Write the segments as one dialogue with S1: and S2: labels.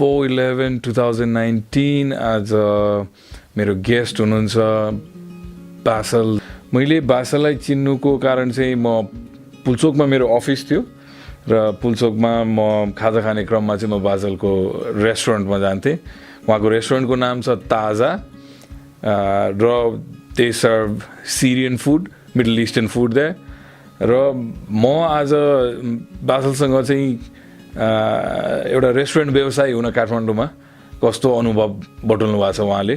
S1: 4/11/2019 आज मेरो गेस्ट हुनुहुन्छ बासल। मैले बासललाई चिन्नुको कारण चाहिँ म पुल्चोकमा मेरो अफिस थियो र पुल्चोकमा म खाजा खाने क्रममा चाहिँ म बासलको रेस्टुरेन्टमा जान्थेँ। उहाँको रेस्टुरेन्टको नाम छ ताजा र they serve Syrian food, middle eastern food that. र म आज बासलसँग चाहिँ एउटा रेस्टुरेन्ट व्यवसायी हुन काठमाडौँमा कस्तो अनुभव बटुल्नु भएको छ उहाँले,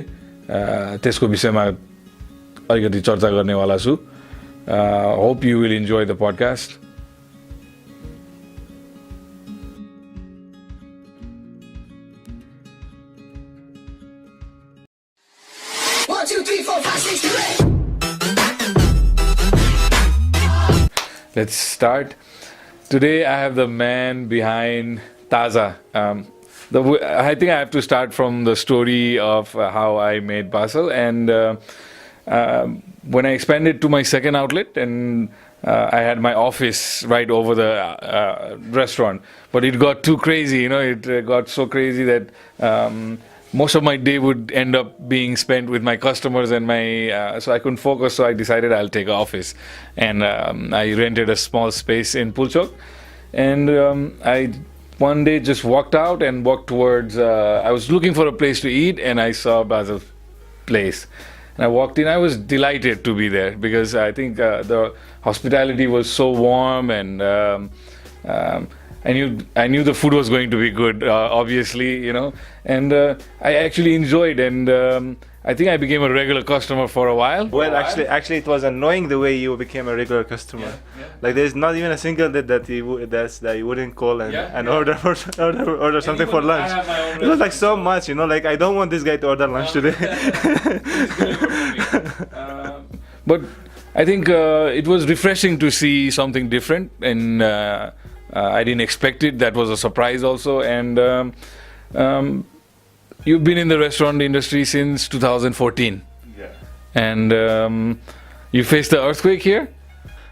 S1: त्यसको विषयमा अलिकति चर्चा गर्नेवाला छु। Hope you will enjoy the podcast. Let's start. Today I have the man behind Taza. I think I have to start from the story of how I made Bassel, and when I expanded to my second outlet, and I had my office right over the restaurant, but it got too crazy. It got so crazy that most of my day would end up being spent with my customers, and so I couldn't focus. So I decided I'll take an office, and I rented a small space in Pulchowk. And I one day just walked out and walked towards. I was looking for a place to eat, and I saw Bassel's place. And I walked in. I was delighted to be there because I think the hospitality was so warm, and I knew the food was going to be good, obviously, and I actually enjoyed, and I think I became a regular customer for a while.
S2: Well, actually, it was annoying the way you became a regular customer.
S1: Yeah.
S2: Like, there's not even a single day that you wouldn't call and order something for lunch.
S1: I have my own
S2: It was like so much, like I don't want this guy to order lunch today.
S1: But I think it was refreshing to see something different, and I didn't expect it. That was a surprise also. And you've been in the restaurant industry since 2014.
S2: Yeah.
S1: And you faced the earthquake here?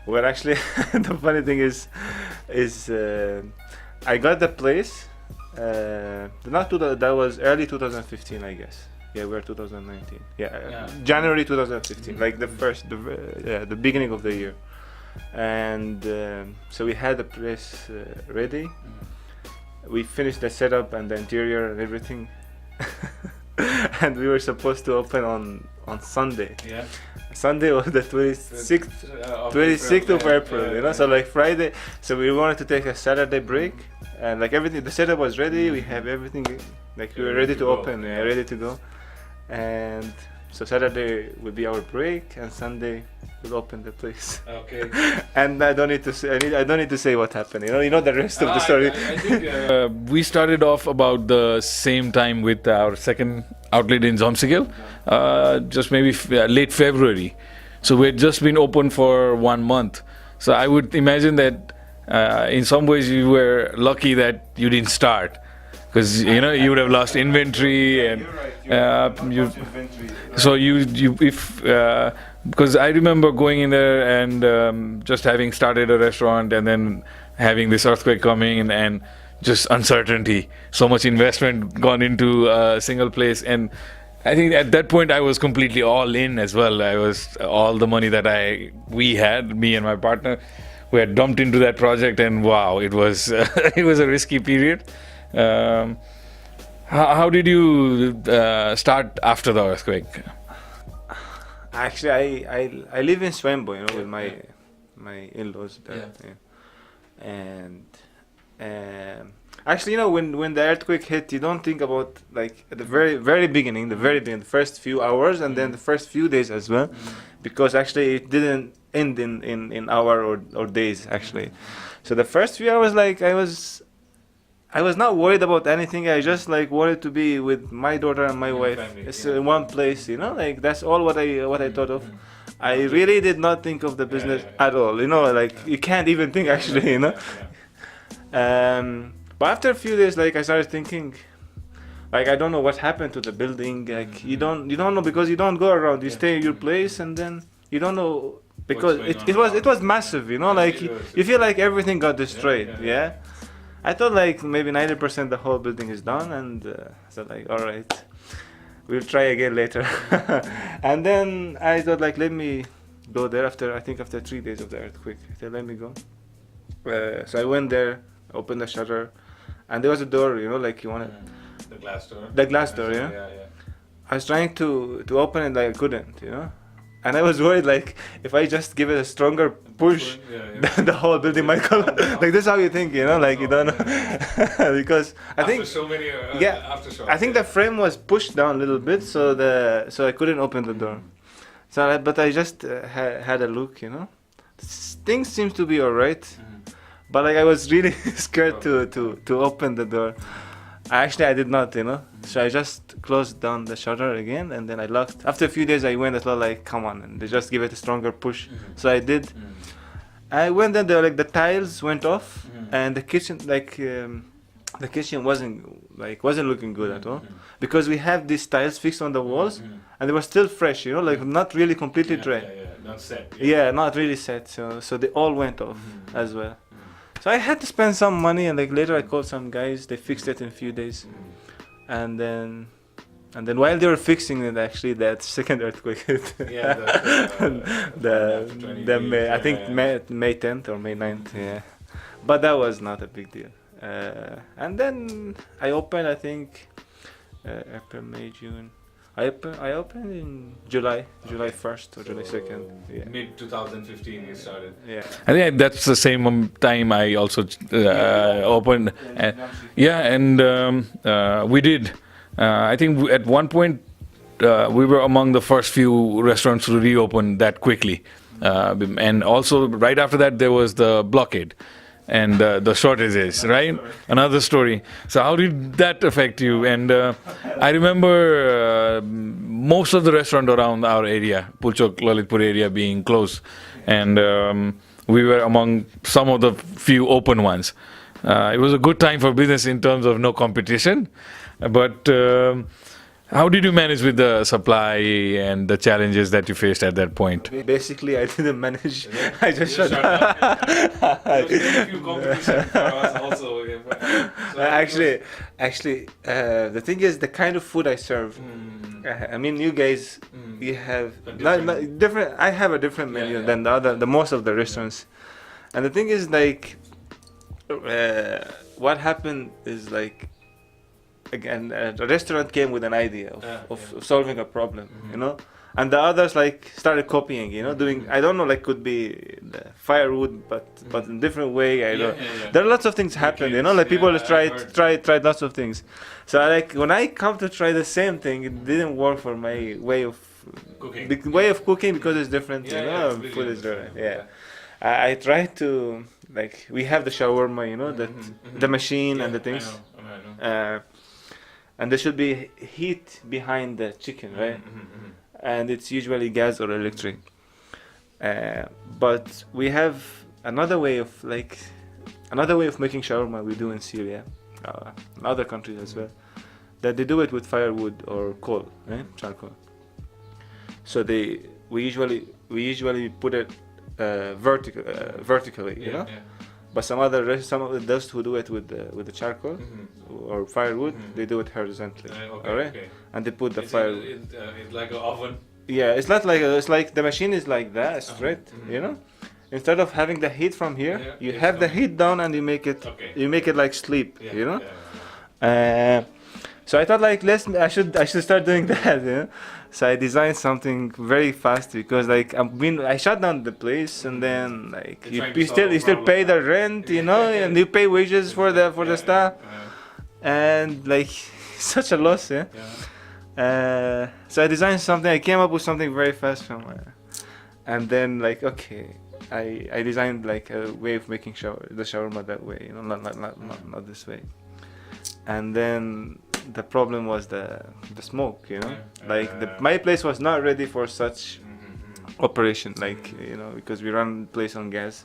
S2: Well, actually, the funny thing is I got the place. That was early 2015, I guess. Yeah, we're 2019. Yeah. January 2015, like the beginning of the year. And so we had the place ready. We finished the setup and the interior and everything. And we were supposed to open on Sunday.
S1: Yeah.
S2: Sunday was the 26th of April, so like Friday. So we wanted to take a Saturday break, and like everything, the setup was ready. We have everything, like we were ready to open, ready to go. And so Saturday will be our break, and Sunday we'll open the place.
S1: Okay.
S2: And I don't need to say what happened. You know the rest of the story.
S1: I think we started off about the same time with our second outlet in Zomsigil, just maybe late February. So we had just been open for 1 month. So I would imagine that in some ways you were lucky that you didn't start, because you would have lost inventory, and so because I remember going in there and just having started a restaurant, and then having this earthquake coming, and just uncertainty, so much investment gone into a single place. And I think at that point I was completely all in as well. I was all the money that we had, me and my partner, we had dumped into that project, and wow, it was it was a risky period. How did you start after the earthquake?
S2: Actually, I live in Swambo, with my in-laws there. Yeah. And actually, when the earthquake hit, you don't think about like at the very beginning, the first few hours, and then the first few days as well, because actually it didn't end in hour or days actually. So the first few hours, like I was not worried about anything. I just like wanted to be with my daughter and my wife.
S1: Family,
S2: it's one place, like that's all what I thought of. I really did not think of the business at all. Like you can't even think actually. But after a few days, like I started thinking, like I don't know what happened to the building. Like you don't know, because you don't go around. You stay in your place, and then you don't know, because it was massive. Like you feel like everything got destroyed. Yeah. I thought like maybe 90% the whole building is done, and so like all right, we'll try again later. And then I thought like let me go there after 3 days of the earthquake. I said let me go. So I went there, opened the shutter, and there was a door, you know, like you want to.
S1: The glass door.
S2: The glass door, yeah. I was trying to open it, like I couldn't, you know. And I was worried, like, if I just give it a stronger push, the whole building might collapse. Like, this is how you think, you know, like, you don't know. Because I think,
S1: so many aftershocks.
S2: I think the frame was pushed down a little bit, so I couldn't open the door. So, but I just had a look, you know. Things seems to be alright, but like I was really scared to open the door. I did not, you know. So I just closed down the shutter again, and then I locked. After a few days, I went. I thought like, come on, and they just give it a stronger push. So I did. I went, and like the tiles went off, and the kitchen, like the kitchen wasn't looking good at all, because we have these tiles fixed on the walls, and they were still fresh, you know, like not really completely dry.
S1: Not set.
S2: Yeah, not really set. So they all went off as well. So I had to spend some money, and like later I called some guys. They fixed it in a few days, and then while they were fixing it, actually that second earthquake hit. The May, I think May 10th or May 9th. Yeah, but that was not a big deal. And then I opened, I think April, May, June. I opened in July 1st or July 2nd. Yeah.
S1: Mid 2015 you started.
S2: Yeah.
S1: I think that's the same time I also opened. We did. I think at one point we were among the first few restaurants to reopen that quickly. And also right after that there was the blockade. And the shortages, right? Another story. So how did that affect you? And I remember most of the restaurant around our area, Pulchowk, Lalitpur area, being closed, and we were among some of the few open ones. It was a good time for business in terms of no competition, but how did you manage with the supply and the challenges that you faced at that point?
S2: Basically, I didn't manage. I just shut
S1: up. A few competitions for us also.
S2: Actually, the thing is, the kind of food I serve. I mean, you guys, you have different. I have a different menu than the most of the restaurants, and the thing is, like, what happened is like. Again, the restaurant came with an idea of solving a problem, you know, and the others like started copying, you know, doing I don't know, like could be the firewood, but in different way. I don't. There are lots of things happen, you know, like people tried lots of things. So like when I come to try the same thing, it didn't work for my way of cooking because it's different, you know, food is different. Yeah, I tried to like we have the shawarma, you know, the machine and the things. I know. And there should be heat behind the chicken, right? And it's usually gas or electric. But we have another way of making shawarma we do in Syria, in other countries as well. That they do it with firewood or coal, right? Charcoal. So we usually put it vertically, you know. But some of those who do it with the charcoal or firewood, they do it horizontally. Okay. And they put the firewood.
S1: It's like an oven.
S2: Yeah, it's not like it's like the machine is like that straight, you know. Instead of having the heat from here, you have the heat down and you make it like sleep, you know. So I thought like I should start doing that, you know? So I designed something very fast because like I shut down the place and then like you still pay the rent, you know, and you pay wages for the staff, and like such a loss, so I designed something. I came up with something very fast and then like okay, I designed like a way of making the shawarma that way, you know, not this way, and then. The problem was the smoke, you know. My place was not ready for such operation, like you know, because we run place on gas,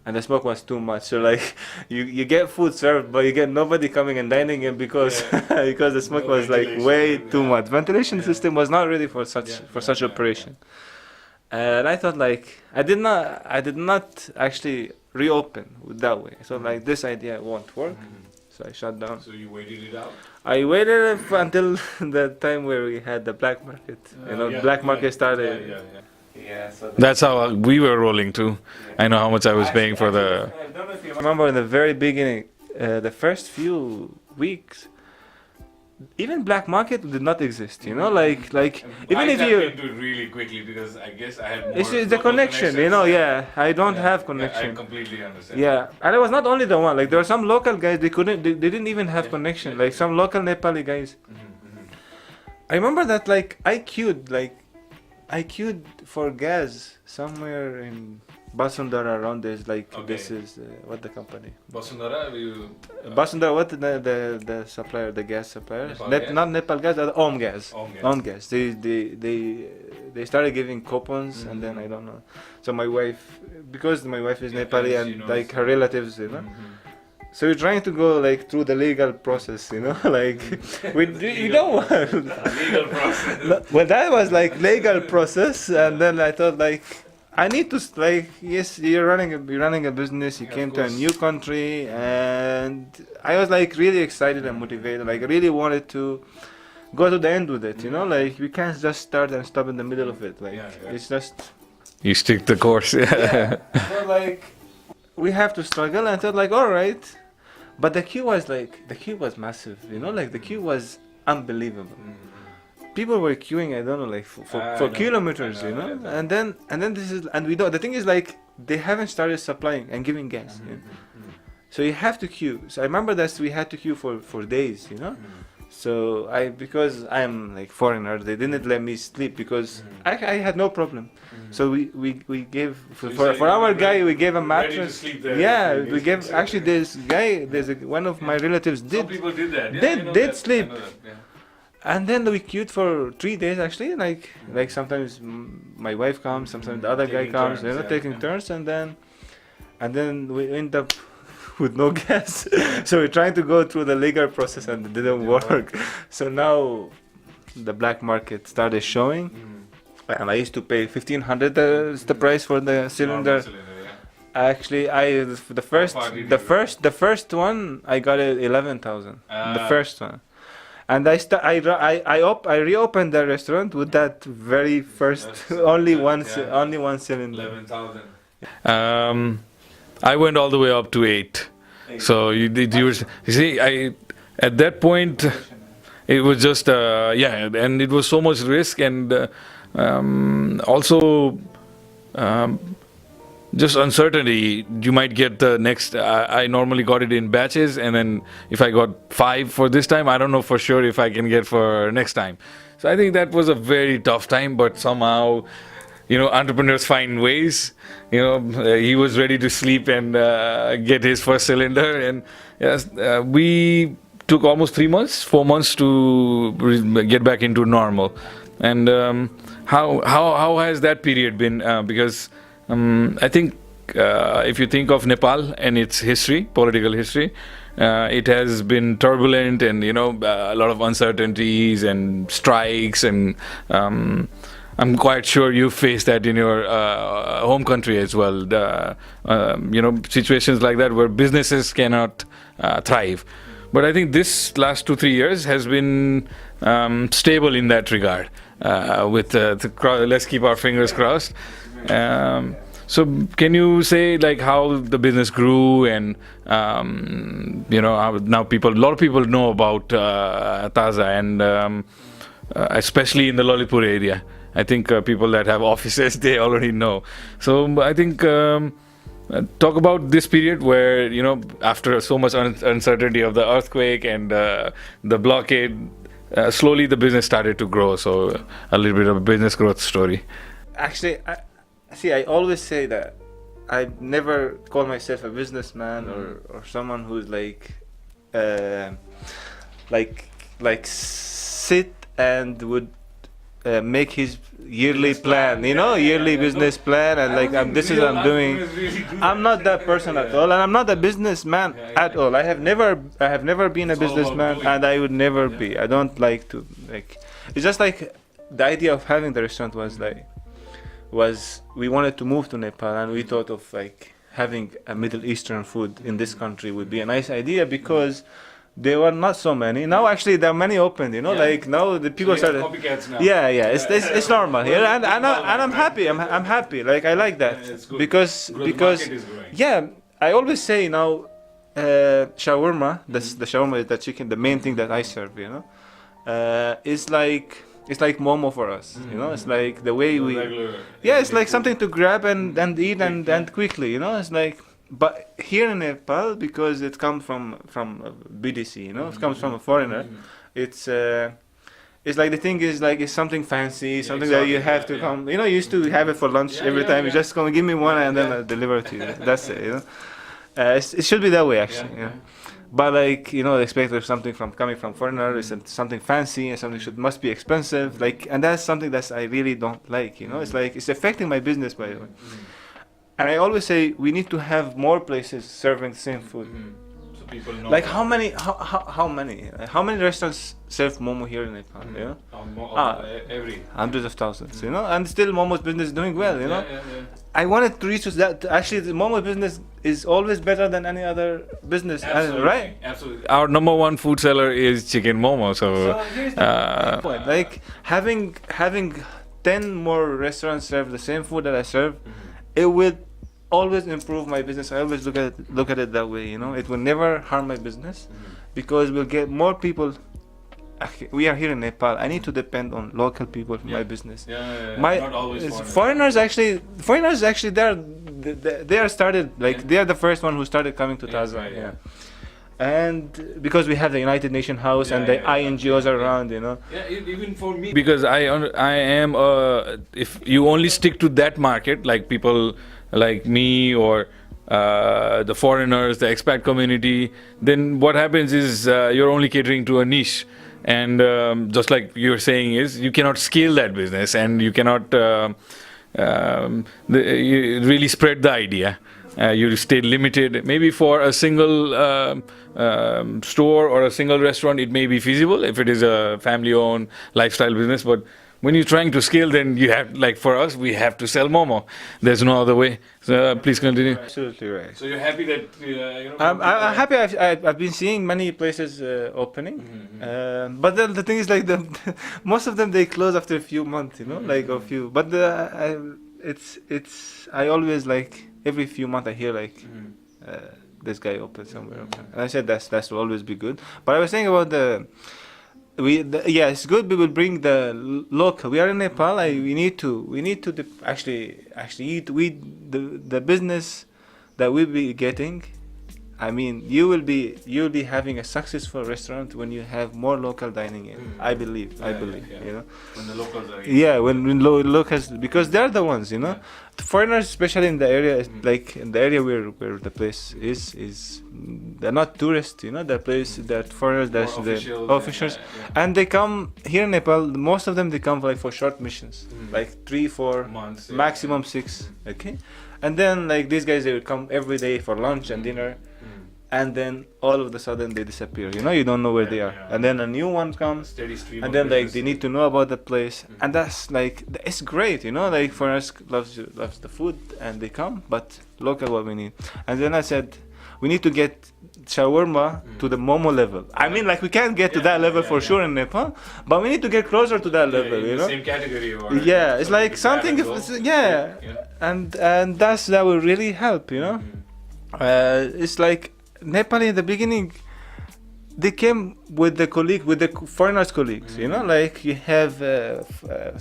S2: and the smoke was too much. So like, you get food served, but you get nobody coming and dining in because because the smoke was like way too much. Ventilation system was not ready for such operation, and I thought like I did not actually reopen that way. So like this idea won't work. So I shut down.
S1: So you waited it out?
S2: I waited until the time where we had the black market. Black market started. Yeah, so
S1: That's how we were rolling too. I know how much I was paying for the.
S2: I don't know if you remember in the very beginning, the first few weeks, even black market did not exist. Even if you.
S1: into it really quickly because I guess I had more.
S2: It's the connection, I don't have connection.
S1: I completely understand.
S2: Yeah, and it was not only the one. Like there were some local guys, they didn't even have connection. Like some local Nepali guys. I remember that I queued for gas somewhere in Basundara around this. This is what the company.
S1: Basundara,
S2: Basundara, what the supplier, the gas supplier? Not Nepal gas, the Om gas. Om gas. They started giving coupons, and then I don't know. So my wife, because my wife is Nepali and her relatives, So we're trying to go through the legal process, we don't want
S1: legal process.
S2: Well, that was legal process, and then I thought I need to yes, you're running a business. You came to a new country, and I was really excited and motivated. I really wanted to go to the end with it. We can't just start and stop in the middle of it. It's just
S1: you stick the course.
S2: So we have to struggle, and I thought all right. But the queue was massive, the queue was unbelievable. People were queuing, I don't know, for kilometers, and then we don't. The thing is, they haven't started supplying and giving gas, so you have to queue. So I remember that we had to queue for days, So because I'm foreigner, they didn't let me sleep because I had no problem. So we gave for our guy, we gave a mattress. Yeah, we gave actually this guy. One of my relatives did.
S1: Some people did that.
S2: Did sleep. And then we queued for 3 days actually. Sometimes my wife comes, sometimes the other guy comes. Taking turns, and then we end up with no gas. So we're trying to go through the legal process, and it didn't work. So now the black market started showing, and I used to pay 1,500 is the price for the cylinder. Actually, the first one I got it 11,000. The first one. And I reopened the restaurant with that very first only one cylinder.
S1: 11,000. I went all the way up to 8. So you see, at that point it was just and it was so much risk, and also just uncertainty. You might get the next. I normally got it in batches, and then if I got 5 for this time, I don't know for sure if I can get for next time. So I think that was a very tough time, but somehow, entrepreneurs find ways. He was ready to sleep and get his first cylinder, and yes, we took almost 3 months, 4 months to get back into normal. And how has that period been? Because I think if you think of Nepal and its history, political history, it has been turbulent, and a lot of uncertainties and strikes, and I'm quite sure you faced that in your home country as well. Situations like that where businesses cannot thrive. But I think this last 2-3 years has been stable in that regard. Let's keep our fingers crossed. So can you say how the business grew, and how now a lot of people know about Taza, and especially in the Lalitpur area. I think people that have offices, they already know. So I think talk about this period where, after so much uncertainty of the earthquake and the blockade, slowly the business started to grow. So a little bit of a business growth story.
S2: Actually, I always say that I never call myself a businessman or someone who's sit and would make his yearly plan, yearly business plan, and this is what I'm doing. I'm not that person at all, and I'm not a businessman at all. I have never been a businessman, and I would never be. I don't like to It's just the idea of having the restaurant was we wanted to move to Nepal, and we thought of having a Middle Eastern food in this country would be a nice idea because there were not so many. Now actually there are many open, you know, like now the people started.
S1: Copycats now.
S2: Yeah, it's normal here, and I'm happy. I'm happy. Like I like that
S1: it's good.
S2: because
S1: The market is growing.
S2: yeah, I always say now, shawarma. That's the shawarma is the chicken. The main thing that I serve, you know, is like. It's like momo for us, you know. It's like the way we, yeah. It's like something to grab and eat and quickly, you know. It's like, but here in Nepal, because it comes from BDC, you know, it comes from a foreigner. It's like the thing is like it's something fancy, something that you have to come. You know, you used to have it for lunch every time. You just come give me one and then I deliver it to you. That's it, you know. It should be that way actually. Yeah. But like, you know, expect something from coming from foreigner is something fancy and something must be expensive. Like, and that's something that I really don't like. You know, it's like it's affecting my business by the way. And I always say we need to have more places serving the same food.
S1: So people know.
S2: Like how many restaurants serve momo here in Nepal? You know,
S1: Every
S2: hundreds of thousands. You know, and still momo's business is doing well. You know.
S1: Yeah.
S2: I wanted to reach that. Actually, the momo business is always better than any other business, right?
S1: Absolutely. Our number one food seller is chicken momo. So
S2: here's the point. Like having 10 more restaurants serve the same food that I serve, it will always improve my business. I always look at it that way. You know, it will never harm my business because we'll get more people. We are here in Nepal. I need to depend on local people for my business.
S1: Not always
S2: foreigners actually, they are started like they are the first one who started coming to Taza.
S1: Right.
S2: And because we have the United Nations House and the INGOs around, you know.
S1: Yeah, even for me. Because I am if you only stick to that market, like people like me or the foreigners, the expat community, then what happens is you're only catering to a niche. And just like you're saying is, you cannot scale that business and you cannot really spread the idea. You stay limited. Maybe for a single store or a single restaurant, it may be feasible if it is a family-owned lifestyle business. But when you're trying to scale, then you have, like for us, we have to sell momo. There's no other way. So please continue.
S2: Absolutely right.
S1: So you're happy that
S2: I'm happy. I've been seeing many places opening, but then the thing is like most of them they close after a few months, you know, like a few. But I always like every few months I hear like this guy opened somewhere, and I said that will always be good. But I was saying about it's good. We will bring the local. We are in Nepal. We need to actually eat. The business that we'll be getting. I mean, you'll be having a successful restaurant when you have more local dining in. I believe. You know.
S1: When the locals are.
S2: Yeah, when locals, because they're the ones, you know. The foreigners, especially in the area, like in the area where the place is, they're not tourists, you know. The place that foreigners, that's the officials, and they come here in Nepal. Most of them they come for short missions, like 3-4 months, maximum 6. Okay, and then like these guys, they will come every day for lunch and dinner. And then all of a sudden they disappear. You know, you don't know where they are. And then a new one comes, and then like they need to know about the place, and that's like it's great. You know, like foreigners loves the food, and they come, but local what we need. And then I said, we need to get shawarma to the momo level. I mean, like we can't get to that level for sure in Nepal, but we need to get closer to that level. You know,
S1: same category.
S2: It's like something. And that will really help. You know, it's like. Nepali in the beginning, they came with the foreigners' colleagues, you know, like you have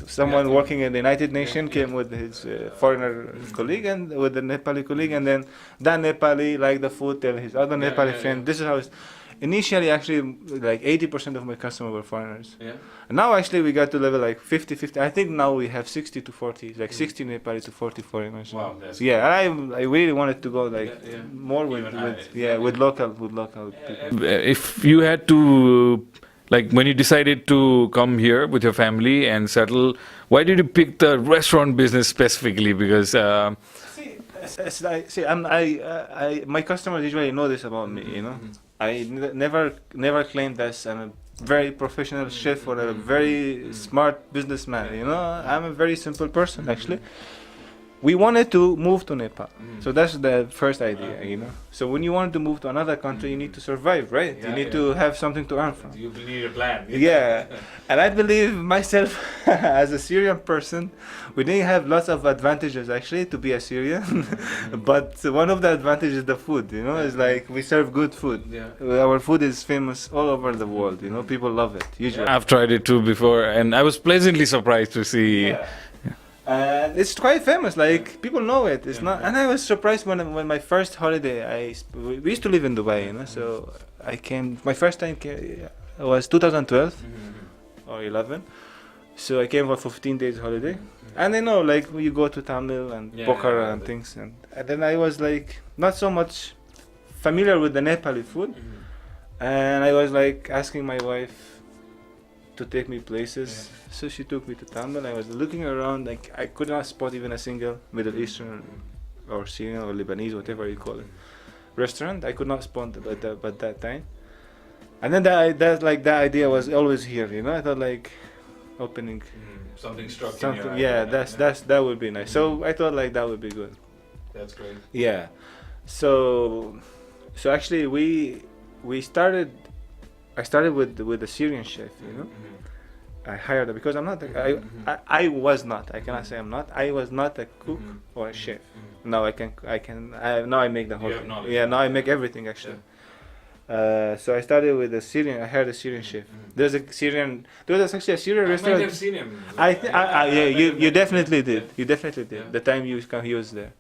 S2: someone working in the United Nations came with his foreigner colleague and with the Nepali colleague, and then that Nepali like the food, tell his other Nepali friend. This is how it's. Initially, actually, like 80% of my customers were foreigners. Yeah. And now, actually, we got to level like 50-50. I think now we have 60-40, like 60 Nepali to 40 foreigners. Wow, that's cool. I really wanted to go like more with local people.
S1: If you had to, like, when you decided to come here with your family and settle, why did you pick the restaurant business specifically? Because
S2: my customers usually know this about me, you know. I never claimed that I'm a very professional chef or a very smart businessman, you know. I'm a very simple person actually, we wanted to move to Nepal. So that's the first idea, you know. So when you want to move to another country, you need to survive, right?
S1: Yeah,
S2: you need to have something to earn from.
S1: You need a plan.
S2: Yeah, and I believe myself as a Syrian person, we didn't have lots of advantages actually to be a Syrian, but one of the advantages is the food. You know, it's like we serve good food.
S1: Yeah.
S2: Our food is famous all over the world. You know, people love it usually.
S1: I've tried it too before, and I was pleasantly surprised to see.
S2: Yeah. And it's quite famous. Like people know it. It's not. And I was surprised when my first holiday. We used to live in Dubai, you know. So I came. My first time was 2012 or 11. So I came for 15 days holiday. And I know, like you go to Tamil and Pokhara and things, and then I was like not so much familiar with the Nepali food, and I was like asking my wife to take me places. So she took me to Tamil. I was looking around, like I could not spot even a single Middle Eastern or Syrian or Lebanese, whatever you call it, restaurant. I could not spot it at that time. And then that idea was always here, you know. I thought like opening
S1: Something struck
S2: something.
S1: in your
S2: Yeah,
S1: eye.
S2: that would be nice. So I thought like that would be good.
S1: That's great.
S2: Yeah. So actually we started. I started with the Syrian chef, you know. I hired her because I'm not. I was not. I cannot say I'm not. I was not a cook or a chef. Now I can. Now I make the whole thing. Yeah. Now I make everything actually. So I started with a Syrian. I hired a Syrian chef. There's actually a Syrian restaurant.
S1: I might have seen him.
S2: Yeah. You definitely did. You definitely did.
S1: Yeah.
S2: The time he was there.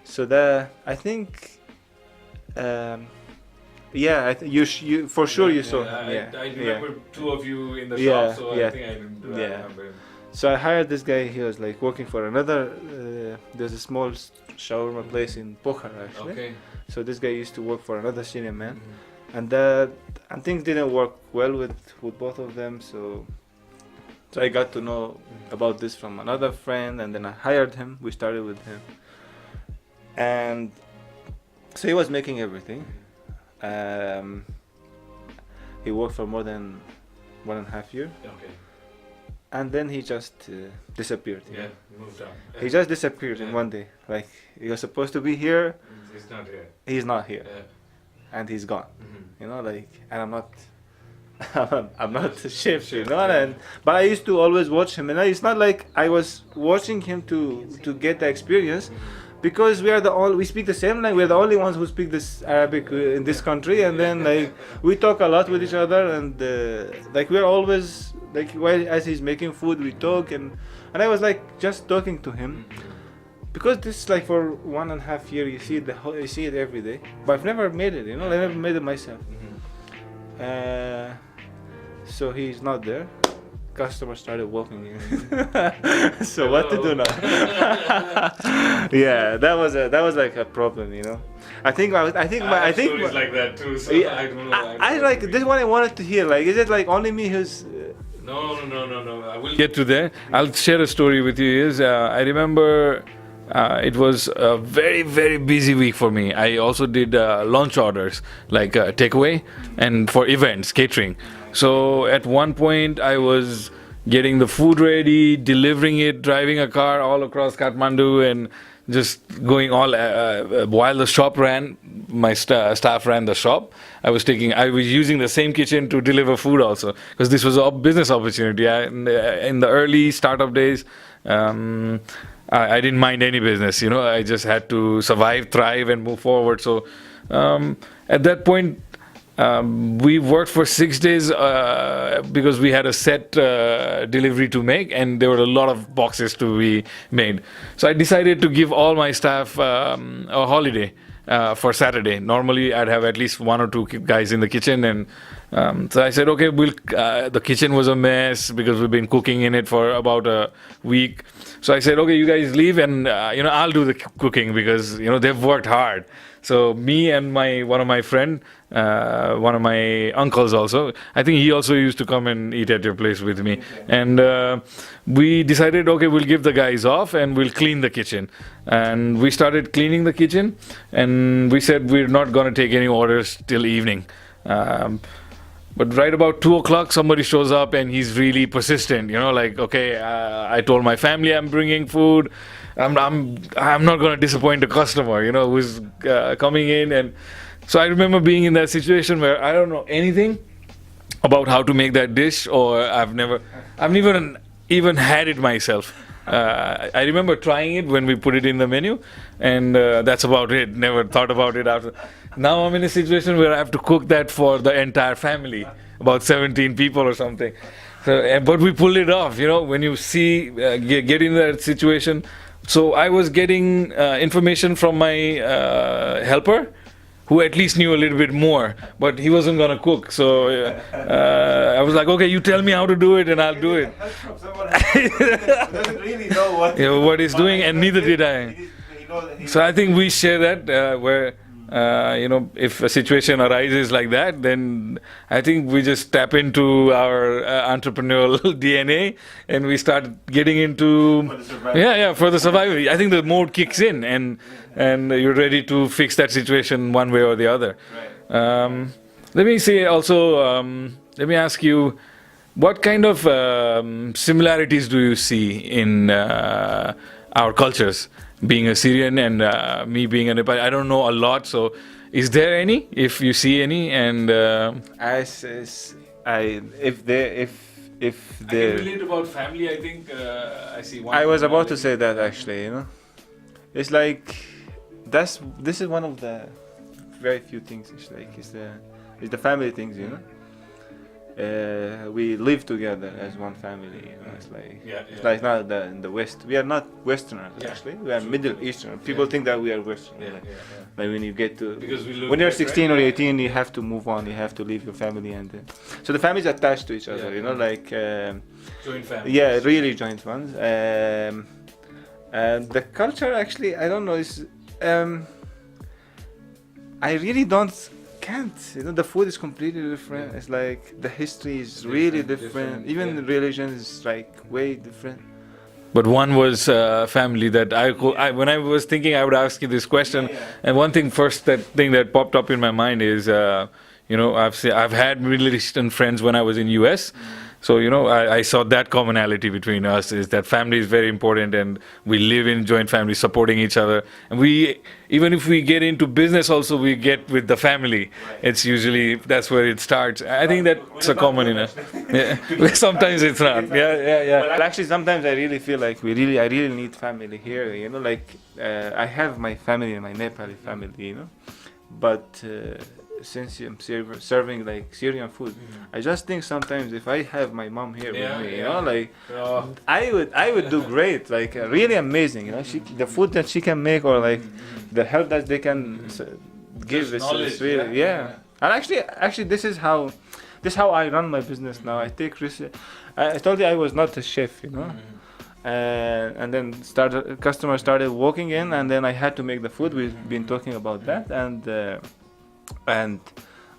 S2: So I think. Yeah, you for sure you saw him. Yeah,
S1: I remember two of you in the
S2: Yeah,
S1: shop, so
S2: yeah.
S1: I think I remember him.
S2: So I hired this guy. He was like working for another. There's a small shawarma place in Pokhara actually.
S1: Okay.
S2: So this guy used to work for another Syrian man, and things didn't work well with both of them. So I got to know about this from another friend, and then I hired him. We started with him, and so he was making everything. He worked for more than 1.5 years,
S1: Okay.
S2: and then he just disappeared.
S1: Yeah, moved on.
S2: He just disappeared in one day. Like he was supposed to be here,
S1: He's not here.
S2: he's not here,
S1: Yeah.
S2: and he's gone. You know, like, and I'm not. I'm not a chef, you know, but I used to always watch him, and it's not like I was watching him to get the experience. Because we speak the same language. We're the only ones who speak this Arabic in this country, and then like we talk a lot with each other, and like we're always like as he's making food, we talk, and I was like just talking to him, because this like for 1.5 years you see it every day, but I've never made it, you know, I never made it myself. So he's not there. Customers started walking in. So what to do now? Yeah, that was like a problem, you know. I think
S1: Stories like that too. So
S2: yeah,
S1: I don't know.
S2: I like this one. I wanted to hear. Like, is it like only me who's?
S1: No. I will get to there. I'll share a story with you. I remember it was a very, very busy week for me. I also did launch orders, like takeaway, and for events, catering. So at one point, I was getting the food ready, delivering it, driving a car all across Kathmandu, and just going all while the shop ran. My staff ran the shop. I was using the same kitchen to deliver food also, because this was a business opportunity. In the early startup days, I didn't mind any business. You know, I just had to survive, thrive, and move forward. So at that point, we worked for 6 days because we had a set delivery to make, and there were a lot of boxes to be made. So I decided to give all my staff a holiday for Saturday. Normally, I'd have at least 1 or 2 guys in the kitchen, and so I said, okay, the kitchen was a mess because we've been cooking in it for about a week. So I said, okay, you guys leave, and I'll do the cooking, because they've worked hard. So me and one of my friend, one of my uncles also, I think he also used to come and eat at your place with me. Okay. And we decided, okay, we'll give the guys off and we'll clean the kitchen. And we started cleaning the kitchen, and we said we're not going to take any orders till evening. But right about 2 o'clock, somebody shows up and he's really persistent. Like, okay, I told my family I'm bringing food. I'm not going to disappoint the customer. Who's coming in. And so I remember being in that situation where I don't know anything about how to make that dish, or I've never even had it myself. I remember trying it when we put it in the menu, and that's about it. Never thought about it after. Now I'm in a situation where I have to cook that for the entire family, about 17 people or something. So, but we pulled it off. When you see get in that situation. So I was getting information from my helper, who at least knew a little bit more, but he wasn't gonna cook. So I was like, okay, you tell me how to do it, and I'll do it.
S2: Doesn't really know
S1: what he's doing, and neither did I. So I think we share that where if a situation arises like that, then I think we just tap into our entrepreneurial DNA and we start getting into for the survival. I think the mode kicks in and you're ready to fix that situation one way or the other.
S2: Right.
S1: Let me say also, let me ask you, what kind of similarities do you see in our cultures? Being a Syrian and me being a Nepali, I don't know a lot. So, is there any? If you see any, and
S2: if
S1: I can relate about family. I think I see one.
S2: I was about to say that actually. It's like this is one of the very few things. It's like it's the family things. We live together as one family. It's like it's like not in the West. We are not Westerners actually. We are Middle Eastern. People think that we are Western. Like when you get to when you're 16 or 18, you have to move on. You have to leave your family, and so the family is attached to each other. Like
S1: joint family.
S2: Yeah, really joint ones. And the culture actually, I don't know. Is I really can't. The food is completely different. It's like the history is really different. Even the religion is like way different.
S1: But one was family that I when I was thinking I would ask you this question, and one thing that popped up in my mind is I've had Middle Eastern friends when I was in US. So, I saw that commonality between us is that family is very important and we live in joint families supporting each other. And even if we get into business also, we get with the family. Right. It's usually, that's where it starts. I think that's a common enough. Sometimes it's not.
S2: Well, actually, sometimes I really feel like I really need family here. Like I have my family, my Nepali family, but since I'm serving like Syrian food, I just think sometimes if I have my mom here with me, I would do great, like really amazing. The food that she can make, or like the help that they can give is really And actually, this is how I run my business now. I take risk. I told you I was not a chef, and then customers started walking in, and then I had to make the food. We've been talking about that, and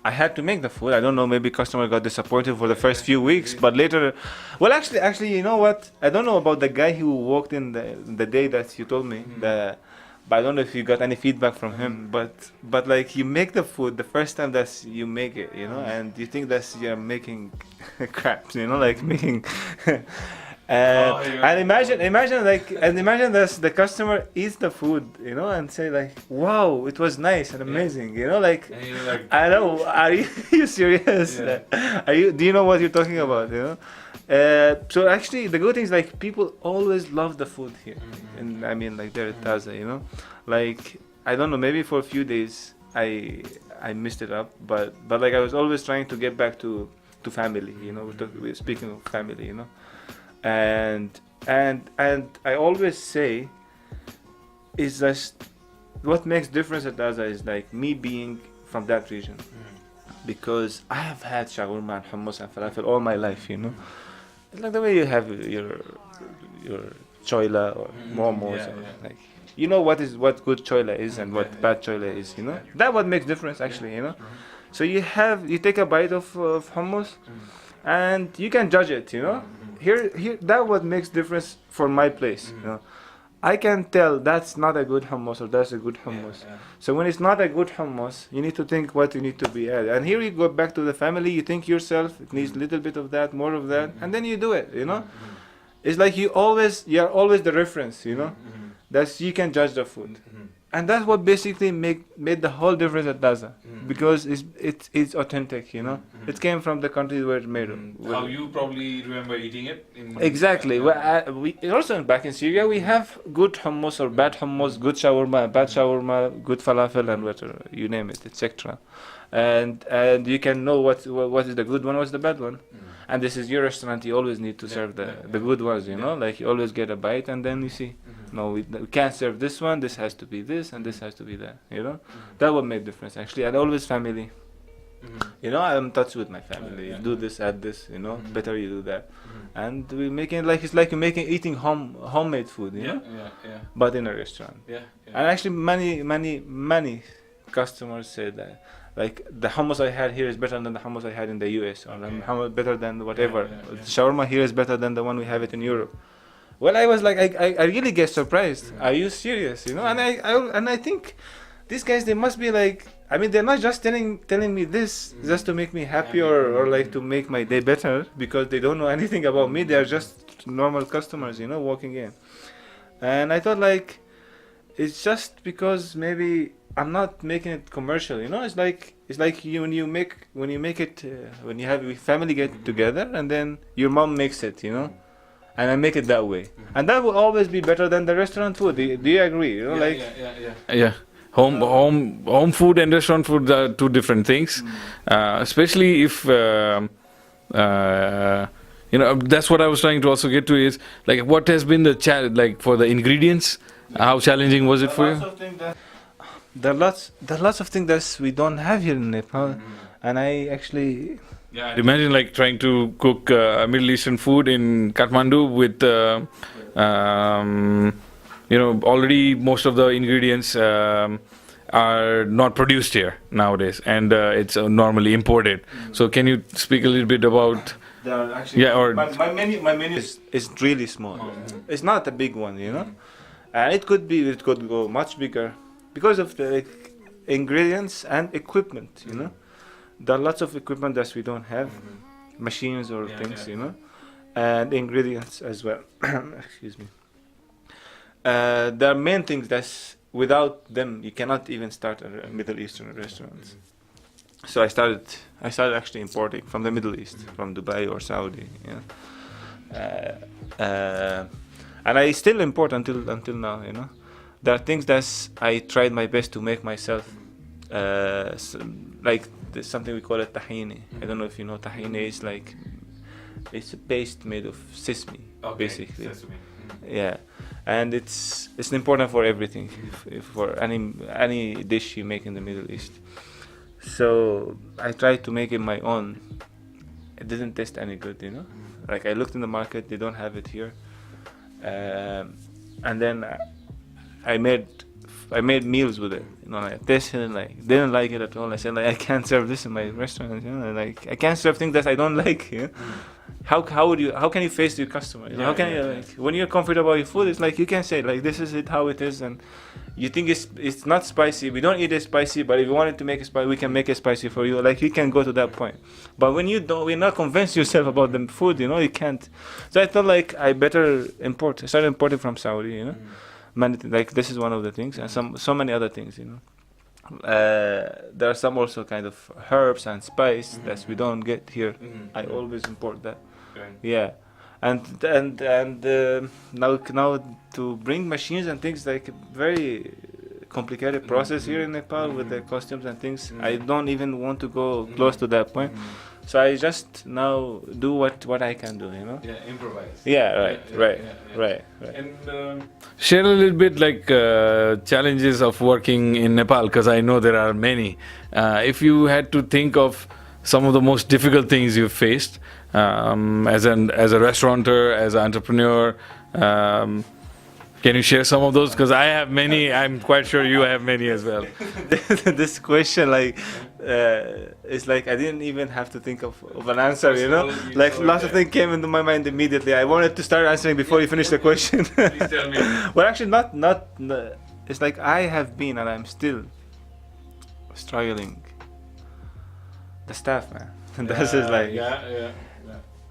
S2: I had to make the food. I don't know, maybe customer got disappointed for the first few weeks, but later, well, actually, you know what? I don't know about the guy who walked in the day that you told me. But I don't know if you got any feedback from him. But like you make the food the first time that you make it, and you think that you're making crap, like making. And imagine that the customer eats the food, and say like, "Wow, it was nice and amazing," like. I know. Are you serious? Do you know what you're talking about? So actually, the good thing is like people always love the food here, and I mean like there at Taza, like I don't know, maybe for a few days I missed it up, but like I was always trying to get back to family, we're speaking of family, And I always say is just what makes difference at Taza is like me being from that region, because I have had shawarma and hummus and falafel all my life, It's like the way you have your choila or momos, like what good choila is and what bad choila is, That what makes difference actually, So you take a bite of hummus, and you can judge it, Here that what makes difference for my place, I can tell that's not a good hummus or that's a good hummus. So when it's not a good hummus, you need to think what you need to be added. And here you go back to the family, you think yourself, it needs a little bit of that, more of that, and then you do it, you know? It's like you are always the reference, you know? That's, you can judge the food. And that's what basically made the whole difference at Taza, because it's authentic, you know. It came from the country where it's made.
S1: How you probably remember eating it?
S2: Exactly. Well, we also back in Syria we have good hummus or bad hummus, good shawarma, bad shawarma, good falafel, and whatever you name it, etc. And you can know what is the good one, what's the bad one. And this is your restaurant. You always need to serve the good ones, you know. Like you always get a bite, and then you see. No, we can't serve this one. This has to be this, and this has to be that. You know, that would make difference actually. And always family. You know, I'm in touch with my family. You do this, add this. You know, better you do that. And we making it like it's like you're eating homemade food. You know, but in a restaurant. And actually, many customers say that. Like the hummus I had here is better than the hummus I had in the US, or hummus better than whatever. Shawarma here is better than the one we have it in Europe. Well, I was like, I really get surprised. Are you serious? You know, and I think these guys, they must be like, I mean, they're not just telling me this just to make me happy or like to make my day better, because they don't know anything about me. They are just normal customers, you know, walking in. And I thought like, it's just because maybe I'm not making it commercial, you know. It's like when you make it when you have family get together, and then your mom makes it, you know. And I make it that way, and that will always be better than the restaurant food. Do you agree? You know,
S1: yeah. Home food and restaurant food are two different things, especially if you know. That's what I was trying to also get to is like what has been the challenge, like for the ingredients. How challenging was it for you?
S2: There are lots of things that we don't have here in Nepal, and I actually.
S1: Yeah, imagine like trying to cook Middle Eastern food in Kathmandu with, you know, already most of the ingredients are not produced here nowadays, and it's normally imported. So can you speak a little bit about?
S2: My menu is really small. It's not a big one, you know, and it could go much bigger because of the ingredients and equipment, you know. There are lots of equipment that we don't have, machines or things, you know, and ingredients as well. Excuse me. There are main things that without them you cannot even start a Middle Eastern restaurant. So I started actually importing from the Middle East, from Dubai or Saudi, and I still import until now, you know. There are things that I tried my best to make myself, like there's something we call it tahini. I don't know if you know tahini. Is like it's a paste made of sesame, basically. Sesame. Yeah, and it's important for everything, for any dish you make in the Middle East. So I tried to make it my own. It didn't taste any good, you know. Like I looked in the market, they don't have it here, and then I made meals with it, you know. I tasted it, like didn't like it at all. I said like I can't serve this in my restaurant, you know. Like I can't serve things that I don't like. You know? How can you face your customer? You know? How can you like when you're comfortable about your food? It's like you can say like this is it how it is, and you think it's not spicy. We don't eat it spicy, but if you wanted to make it spicy, we can make it spicy for you. Like you can go to that point. But when you're not convinced yourself about the food, you know, you can't. So I thought like I better import. I started importing from Saudi, you know. Many like this is one of the things, and so many other things, you know. There are some also kind of herbs and spice that we don't get here. I always import that. Yeah, and now to bring machines and things, like very complicated process here in Nepal with the costumes and things. I don't even want to go close to that point. So I just now do what I can do, you know.
S1: Yeah, improvise.
S2: Yeah, right.
S1: And share a little bit like challenges of working in Nepal, because I know there are many. If you had to think of some of the most difficult things you've faced as a restaurateur, as an entrepreneur, Can you share some of those? Because I have many. I'm quite sure you have many as well.
S2: This question, like, it's like I didn't even have to think of an answer, you know? Like, lots of things came into my mind immediately. I wanted to start answering before you finish the question.
S1: Please tell me.
S2: Well, actually, it's like I have been and I'm still struggling. The staff, man. This is like,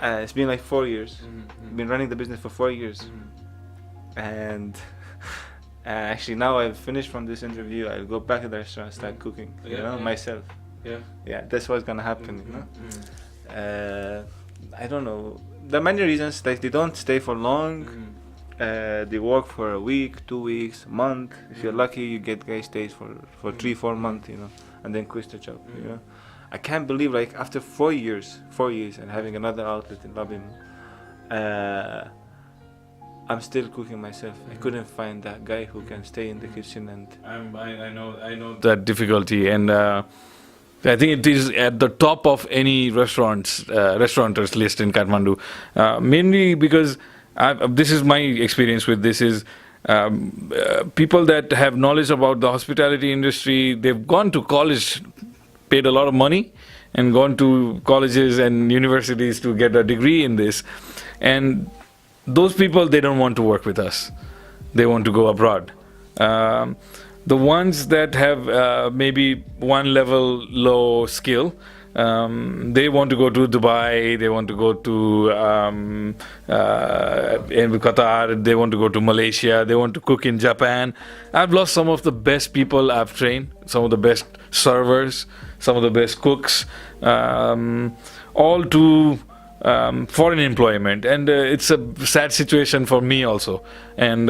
S2: it's been like 4 years. Been running the business for 4 years. And actually now I've finished from this interview, I'll go back to the restaurant, start cooking, myself. That's what's gonna happen, you know. I don't know, there are many reasons, like they don't stay for long. They work for a week, 2 weeks, a month. If you're lucky, you get guys stays for 3-4 months, you know, and then quit the job, you know. I can't believe, like, after 4 years and having another outlet in Labim, I'm still cooking myself. I couldn't find that guy who can stay in the kitchen, and
S1: I know that difficulty, and I think it is at the top of any restaurateurs list in Kathmandu, mainly because this is my experience with this is people that have knowledge about the hospitality industry. They've gone to college, paid a lot of money, and gone to colleges and universities to get a degree in this, and those people, they don't want to work with us. They want to go abroad. The ones that have maybe one level low skill, they want to go to Dubai, they want to go to in Qatar, they want to go to Malaysia, they want to cook in Japan. I've lost some of the best people I've trained, some of the best servers, some of the best cooks, all to foreign employment, and it's a sad situation for me also, and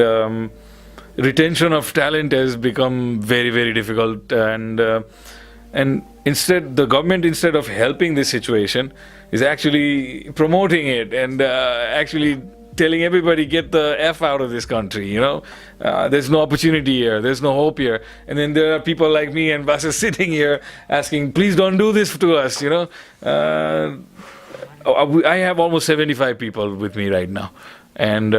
S1: retention of talent has become very, very difficult, and instead the government, instead of helping this situation, is actually promoting it and actually telling everybody, get the F out of this country, you know. There's no opportunity here, there's no hope here, and then there are people like me and Bassel sitting here asking, please don't do this to us, you know. I have almost 75 people with me right now, and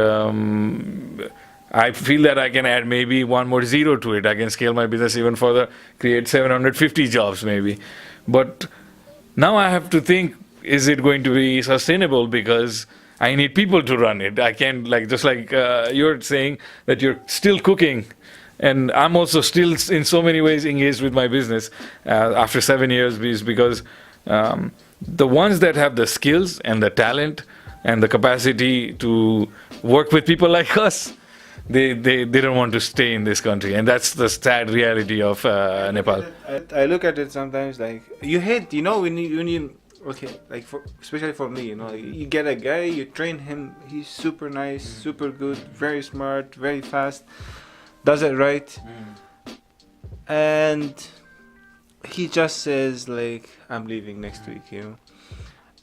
S1: I feel that I can add maybe one more zero to it. I can scale my business even further, create 750 jobs maybe. But now I have to think, is it going to be sustainable, because I need people to run it. I can't, like, just like you're saying that you're still cooking, and I'm also still in so many ways engaged with my business after 7 years, because the ones that have the skills and the talent and the capacity to work with people like us, they don't want to stay in this country, and that's the sad reality of Nepal.
S2: I look at it sometimes like you hate, you know, when you okay, like especially for me, you know, you get a guy, you train him, he's super nice, super good, very smart, very fast, does it right, and he just says like, I'm leaving next week, you know.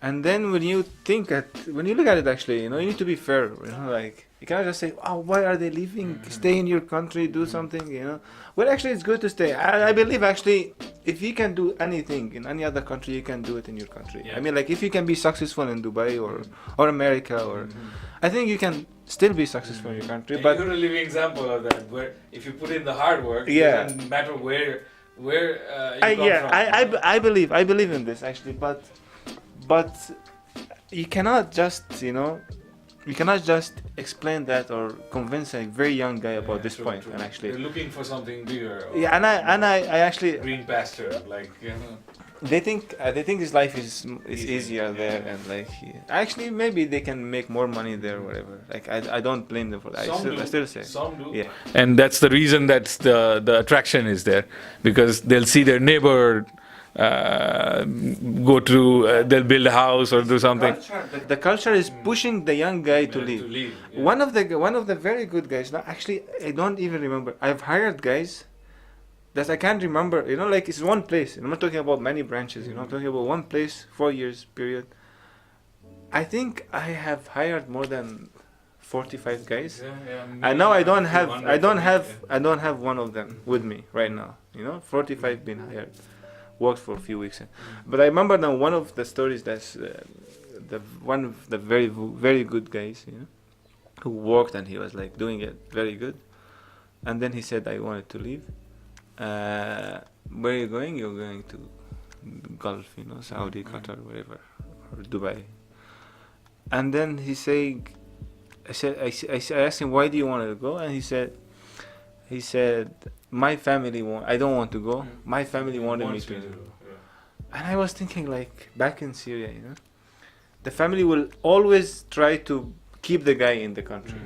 S2: And then when you look at it, actually, you know, you need to be fair, you know, like, you cannot just say, oh, why are they leaving? Stay in your country, do something, you know. Well, actually, it's good to stay. I believe, actually, if you can do anything in any other country, you can do it in your country. I mean, like, if you can be successful in Dubai or America, or I think you can still be successful in your country.
S1: And
S2: but
S1: you're a living example of that, where if you put in the hard work, it doesn't matter where you come from.
S2: I believe in this, actually, but you cannot just, you know, you cannot just explain that or convince a very young guy about this point. True. And actually,
S1: they're looking for something bigger.
S2: Yeah, and I actually
S1: green pasture, like, you know.
S2: They think his life is easier there, and like actually maybe they can make more money there or whatever. Like I don't blame them for that. I still say
S1: some do.
S2: Yeah,
S1: and that's the reason that's the attraction is there, because they'll see their neighbor go to they'll build a house or do something.
S2: The culture is pushing the young guy to leave.
S1: Yeah.
S2: One of the very good guys. Now, actually, I don't even remember. I've hired guys that I can't remember. You know, like, it's one place. I'm not talking about many branches. You know, I'm talking about one place, 4 years period. I think I have hired more than 45 guys. And now I don't have one of them with me right now. You know, 45 been hired. Worked for a few weeks, but I remember now one of the stories that's one of the very, very good guys, you know. who worked, and he was like doing it very good. And then he said, I wanted to leave. Where are you going? You're going to Gulf, Saudi, Qatar, wherever, or Dubai. And then he saying, I asked him, why do you want to go? And he said, my family I don't want to go. My family wanted me to. And I was thinking, like, back in Syria, the family will always try to keep the guy in the country,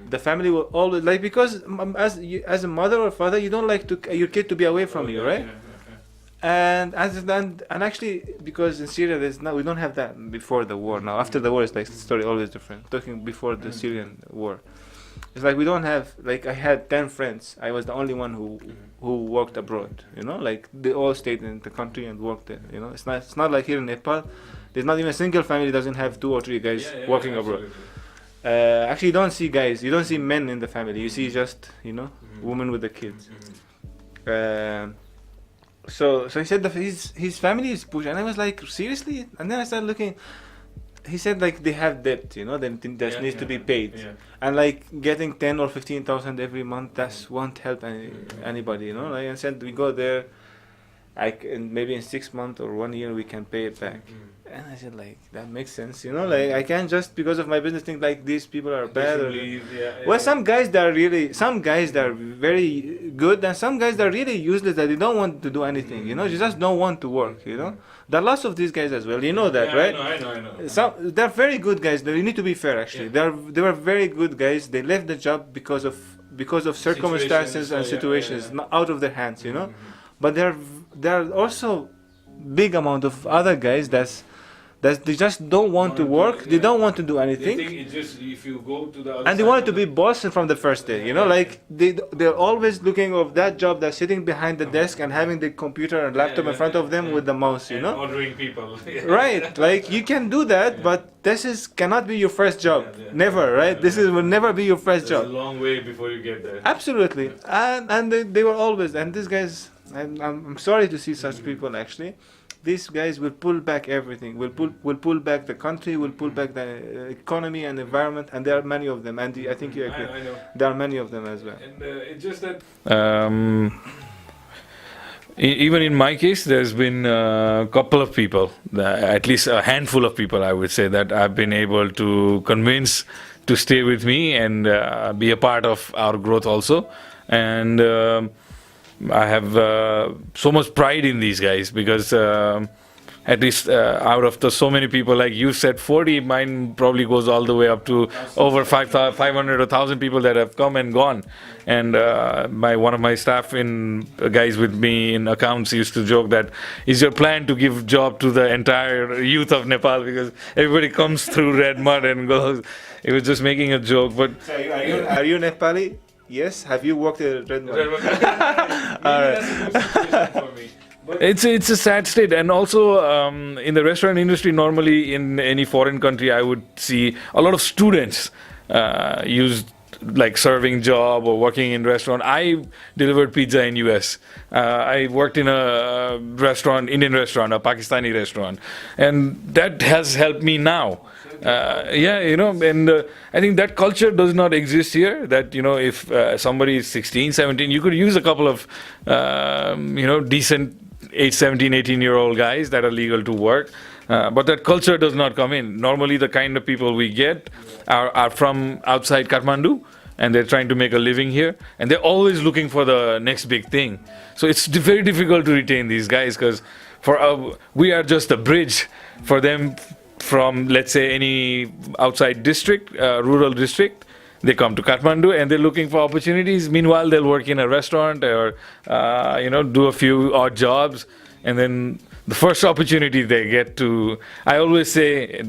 S2: The family will always, like, because as a mother or father, you don't like your kid to be away from you, right? And actually, because in Syria we don't have that before the war. Now after the war, it's like the story always different. Talking before the Syrian war, it's like we don't have, like, I had 10 friends. I was the only one who worked abroad. Like they all stayed in the country and worked there. It's not like here in Nepal. There's not even a single family doesn't have 2 or 3 guys working abroad. Actually, you don't see guys. You don't see men in the family. You see just women with the kids. So he said that his family is Push, and I was like, seriously? And then I started looking. He said, like, they have debt, that needs to be paid, and like getting 10 or 15,000 every month, that won't help anybody, Like I said, we go there, and maybe in 6 months or 1 year we can pay it back. And I said, like, that makes sense, Like I can't just because of my business think like these people are bad. Well, some guys that are very good, and some guys that are really useless, that they don't want to do anything, you just don't want to work, There are lots of these guys as well, that, right?
S1: I know.
S2: They're very good guys. They need to be fair, actually. They were very good guys. They left the job because of circumstances and situations not out of their hands, But there are also big amount of other guys that they just don't want to work. They don't want to do anything.
S1: They think it's just if you go to the other
S2: and they wanted to be boss from the first day, Like they're always looking of that job, that's sitting behind the desk and having the computer and laptop in front of them with the mouse,
S1: and ordering people.
S2: Right, like you can do that, but this cannot be your first job. Never, right? This will never be your first job.
S1: It's a long way before you get there.
S2: Absolutely, and they were always, and these guys, I'm sorry to see such people actually. These guys will pull back everything. Will pull back the country. Will pull back the economy and environment. And there are many of them. And I think you agree.
S1: I know.
S2: There are many of them as well.
S1: And it's just that. Even in my case, there's been a couple of people, at least a handful of people, I would say, that I've been able to convince to stay with me and be a part of our growth also. And I have so much pride in these guys because at least out of so many people, like you said, 40, mine probably goes all the way up to over 500 or 1,000 people that have come and gone. And one of my staff guys with me in accounts used to joke that, is your plan to give job to the entire youth of Nepal, because everybody comes through RedMud and goes. It was just making a joke, but
S2: so are you Nepali? Yes. Have you worked at RedMud?
S1: That's a good situation for me. But it's a sad state, and also in the restaurant industry, normally in any foreign country, I would see a lot of students used, like serving job or working in restaurant. I delivered pizza in US. I worked in a restaurant, Indian restaurant, a Pakistani restaurant, and that has helped me now. And I think that culture does not exist here, that, if somebody is 16, 17, you could use a couple of, decent 17, 18-year-old guys that are legal to work. But that culture does not come in. Normally, the kind of people we get are from outside Kathmandu, and they're trying to make a living here, and they're always looking for the next big thing. So it's very difficult to retain these guys, because we are just a bridge for them from, let's say, any outside district, rural district. They come to Kathmandu and they're looking for opportunities. Meanwhile, they'll work in a restaurant or, do a few odd jobs. And then the first opportunity they get to, I always say,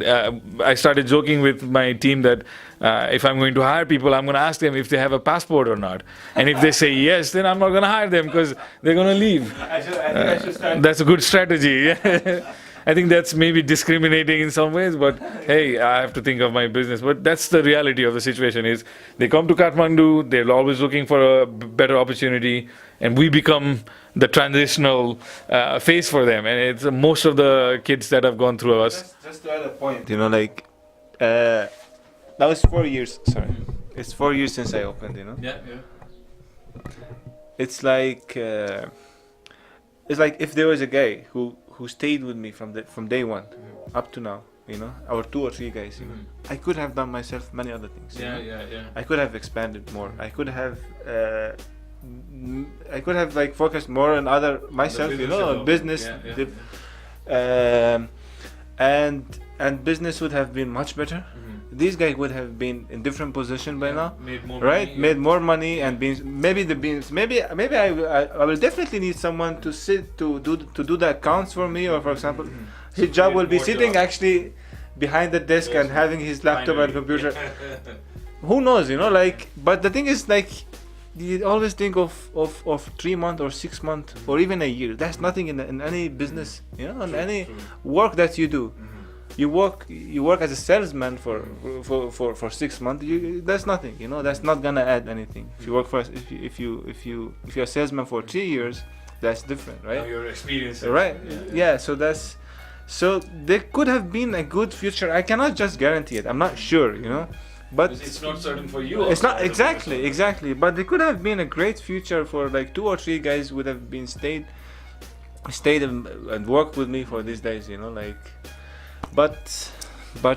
S1: I started joking with my team that if I'm going to hire people, I'm going to ask them if they have a passport or not. And if they say yes, then I'm not going to hire them because they're going to leave. That's a good strategy. I think that's maybe discriminating in some ways, but hey, I have to think of my business. But that's the reality of the situation is they come to Kathmandu, they're always looking for a better opportunity, and we become the transitional phase for them. And it's most of the kids that have gone through us.
S2: Just to add a point, That was 4 years. Sorry, it's 4 years since I opened. You know.
S1: Yeah.
S2: It's like if there was a guy who stayed with me from day one up to now, you know, or 2 or 3 guys, you know, I could have done myself many other things.
S1: Yeah.
S2: I could have expanded more. I could have like focused more on other myself, you know, on business. And business would have been much better. These guys would have been in different position by now,
S1: made more
S2: right?
S1: money,
S2: Made more money and been maybe I will definitely need someone to sit to do the accounts for me, or for example, his job will be sitting actually behind the desk and having his laptop and computer. Who knows, you know, like, but the thing is, like, you always think of 3 months or 6 months or even a year. That's nothing in any business, you know, in any work that you do. You work as a salesman for 6 months. That's nothing, you know. That's not gonna add anything. If you work for if you're a salesman for 3 years, that's different, right?
S1: Now your experience,
S2: right? Yeah. So there could have been a good future. I cannot just guarantee it. I'm not sure, you know. But
S1: it's not certain for you.
S2: It's not exactly. But there could have been a great future for like 2 or 3 guys would have been stayed and worked with me for these days, you know, like. But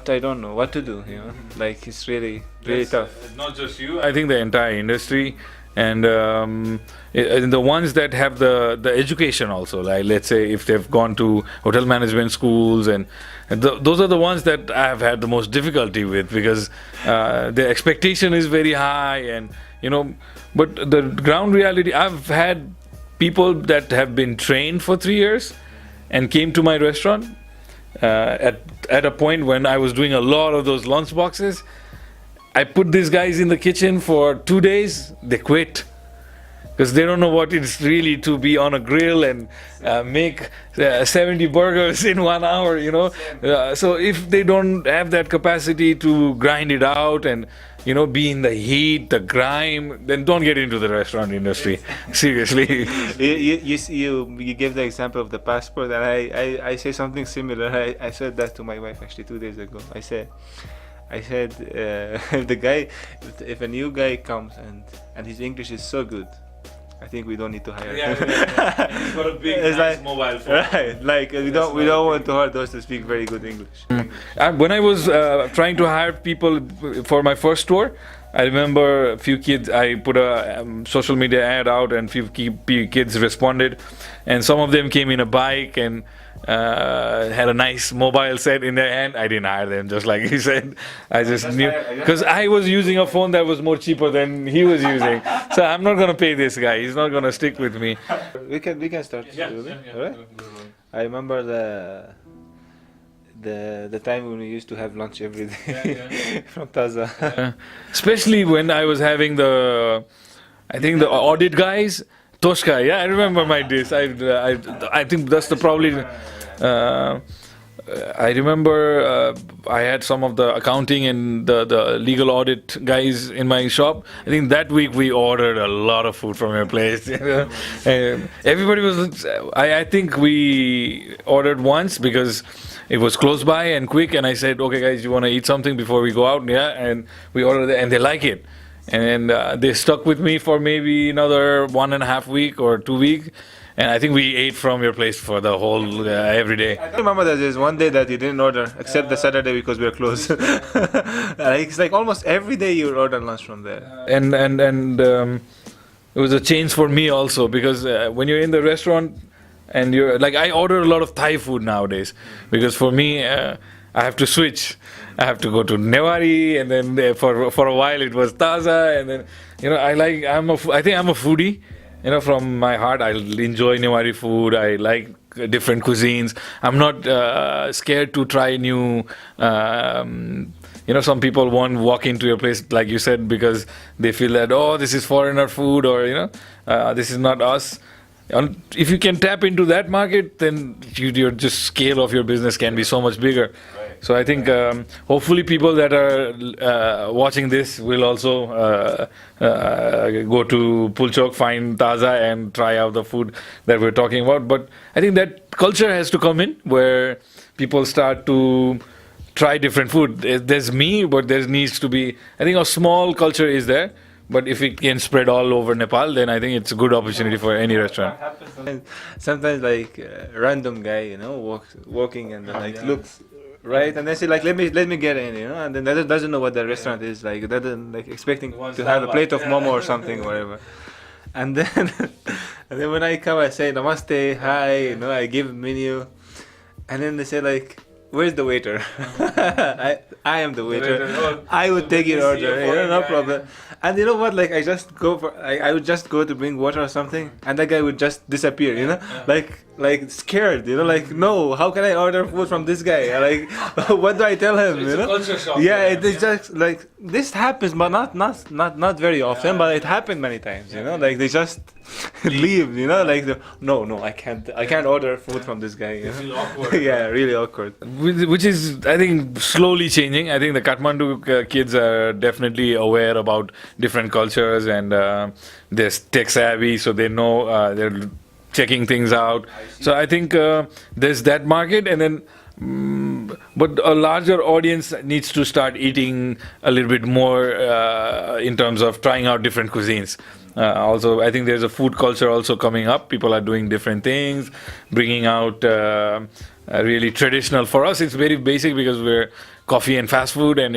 S2: I don't know what to do, you know. Like, it's really tough.
S1: Not just you. I think the entire industry, and the ones that have the education also. Like, let's say if they've gone to hotel management schools, and those are the ones that I've had the most difficulty with, because the expectation is very high, and you know. But the ground reality, I've had people that have been trained for 3 years and came to my restaurant. At a point when I was doing a lot of those lunch boxes, I put these guys in the kitchen for 2 days. They quit because they don't know what it's really to be on a grill and make 70 burgers in 1 hour, you know. So if they don't have that capacity to grind it out and, you know, be in the heat, the grime, then don't get into the restaurant industry. Seriously.
S2: You give the example of the passport, and I say something similar. I said that to my wife actually 2 days ago. I said if a new guy comes and his English is so good, I think we don't need to hire him.
S1: And he's got a big, nice mobile phone.
S2: Right, like we don't want to hire those to speak very good English.
S1: When I was trying to hire people for my first tour, I remember a few kids. I put a social media ad out, and few kids responded, and some of them came in a bike and had a nice mobile set in their hand. I didn't hire them, just like he said. I just knew, because I was using a phone that was more cheaper than he was using. So I'm not gonna pay this guy. He's not gonna stick with me.
S2: We can start. All right? I remember the time when we used to have lunch every day from Taza.
S1: Especially when I was having the audit guys. Toshka, I remember my dish. I think that's the probably. I remember I had some of the accounting and the legal audit guys in my shop. I think that week we ordered a lot of food from your place. And everybody was. I think we ordered once because it was close by and quick. And I said, "Okay, guys, you want to eat something before we go out?" Yeah, and we ordered it, and they like it. And they stuck with me for maybe another 1.5 week or 2 weeks, and I think we ate from your place for the whole every day.
S2: I remember that there's one day that you didn't order, except the Saturday because we were closed. It's like almost every day you order lunch from there.
S1: And it was a change for me also, because when you're in the restaurant and you're like, I order a lot of Thai food nowadays, because for me I have to switch. I have to go to Newari, and then for a while it was Taza, and then, you know, I think I'm a foodie, you know, from my heart. I enjoy Newari food. I like different cuisines. I'm not scared to try new. You know, some people won't walk into your place, like you said, because they feel that, oh, this is foreigner food, or, you know, this is not us. If you can tap into that market, then your just scale of your business can be so much bigger. So I think hopefully people that are watching this will also go to Pulchowk, find Taza, and try out the food that we're talking about. But I think that culture has to come in, where people start to try different food. There's me, but there needs to be, I think a small culture is there, but if it can spread all over Nepal, then I think it's a good opportunity for any restaurant.
S2: Sometimes like random guy, you know, walking and then like looks right, and then say like let me get in, you know, and then doesn't know what the restaurant is like, doesn't like expecting to have a plate of momo or something or whatever, and then and then when I come I say namaste, hi, you know, I give menu, and then they say like, where's the waiter? I am the waiter. I would take your order, you know, no problem. And you know what? Like I just go for, I would just go to bring water or something, and that guy would just disappear, you know, like scared, you know, like no, how can I order food from this guy? Like, what do I tell him?
S1: So it's
S2: you know?
S1: a culture shock.
S2: Yeah, it is just like this happens, but not very often, but it happened many times, you know, like they just leave, you know, like no, I can't order food from this guy. You know?
S1: Awkward.
S2: Yeah, really awkward.
S1: Which is, I think, slowly changing. I think the Kathmandu kids are definitely aware about different cultures, and they're tech savvy, so they know, they're checking things out. So I think there's that market, and then but a larger audience needs to start eating a little bit more in terms of trying out different cuisines. Also, I think there's a food culture also coming up. People are doing different things, bringing out really traditional. For us, it's very basic because we're coffee and fast food, and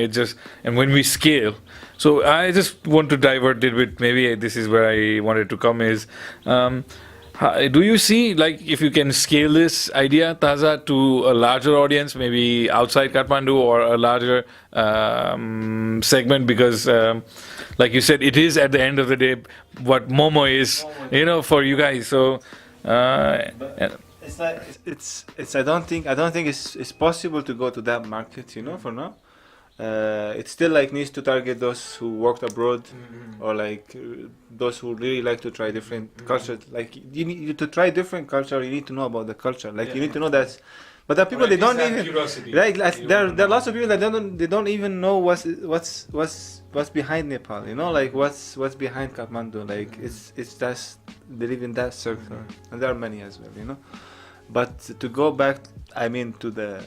S1: when we scale. So I just want to divert it with, maybe this is where I wanted to come is, do you see, like, if you can scale this idea, Taza, to a larger audience, maybe outside Kathmandu, or a larger segment? Because, like you said, it is at the end of the day what Momo is, you know, for you guys. So,
S2: It's like it's. I don't think it's possible to go to that market, you know, for now. It still like needs to target those who worked abroad, or like those who really like to try different cultures. Like you need to try different culture. You need to know about the culture. Like you need to know that. But there are people, they don't even like there are lots of people that don't even know what's behind Nepal. You know, like what's behind Kathmandu. Like it's just they live in that circle, and there are many as well. You know, but to go back, I mean, to that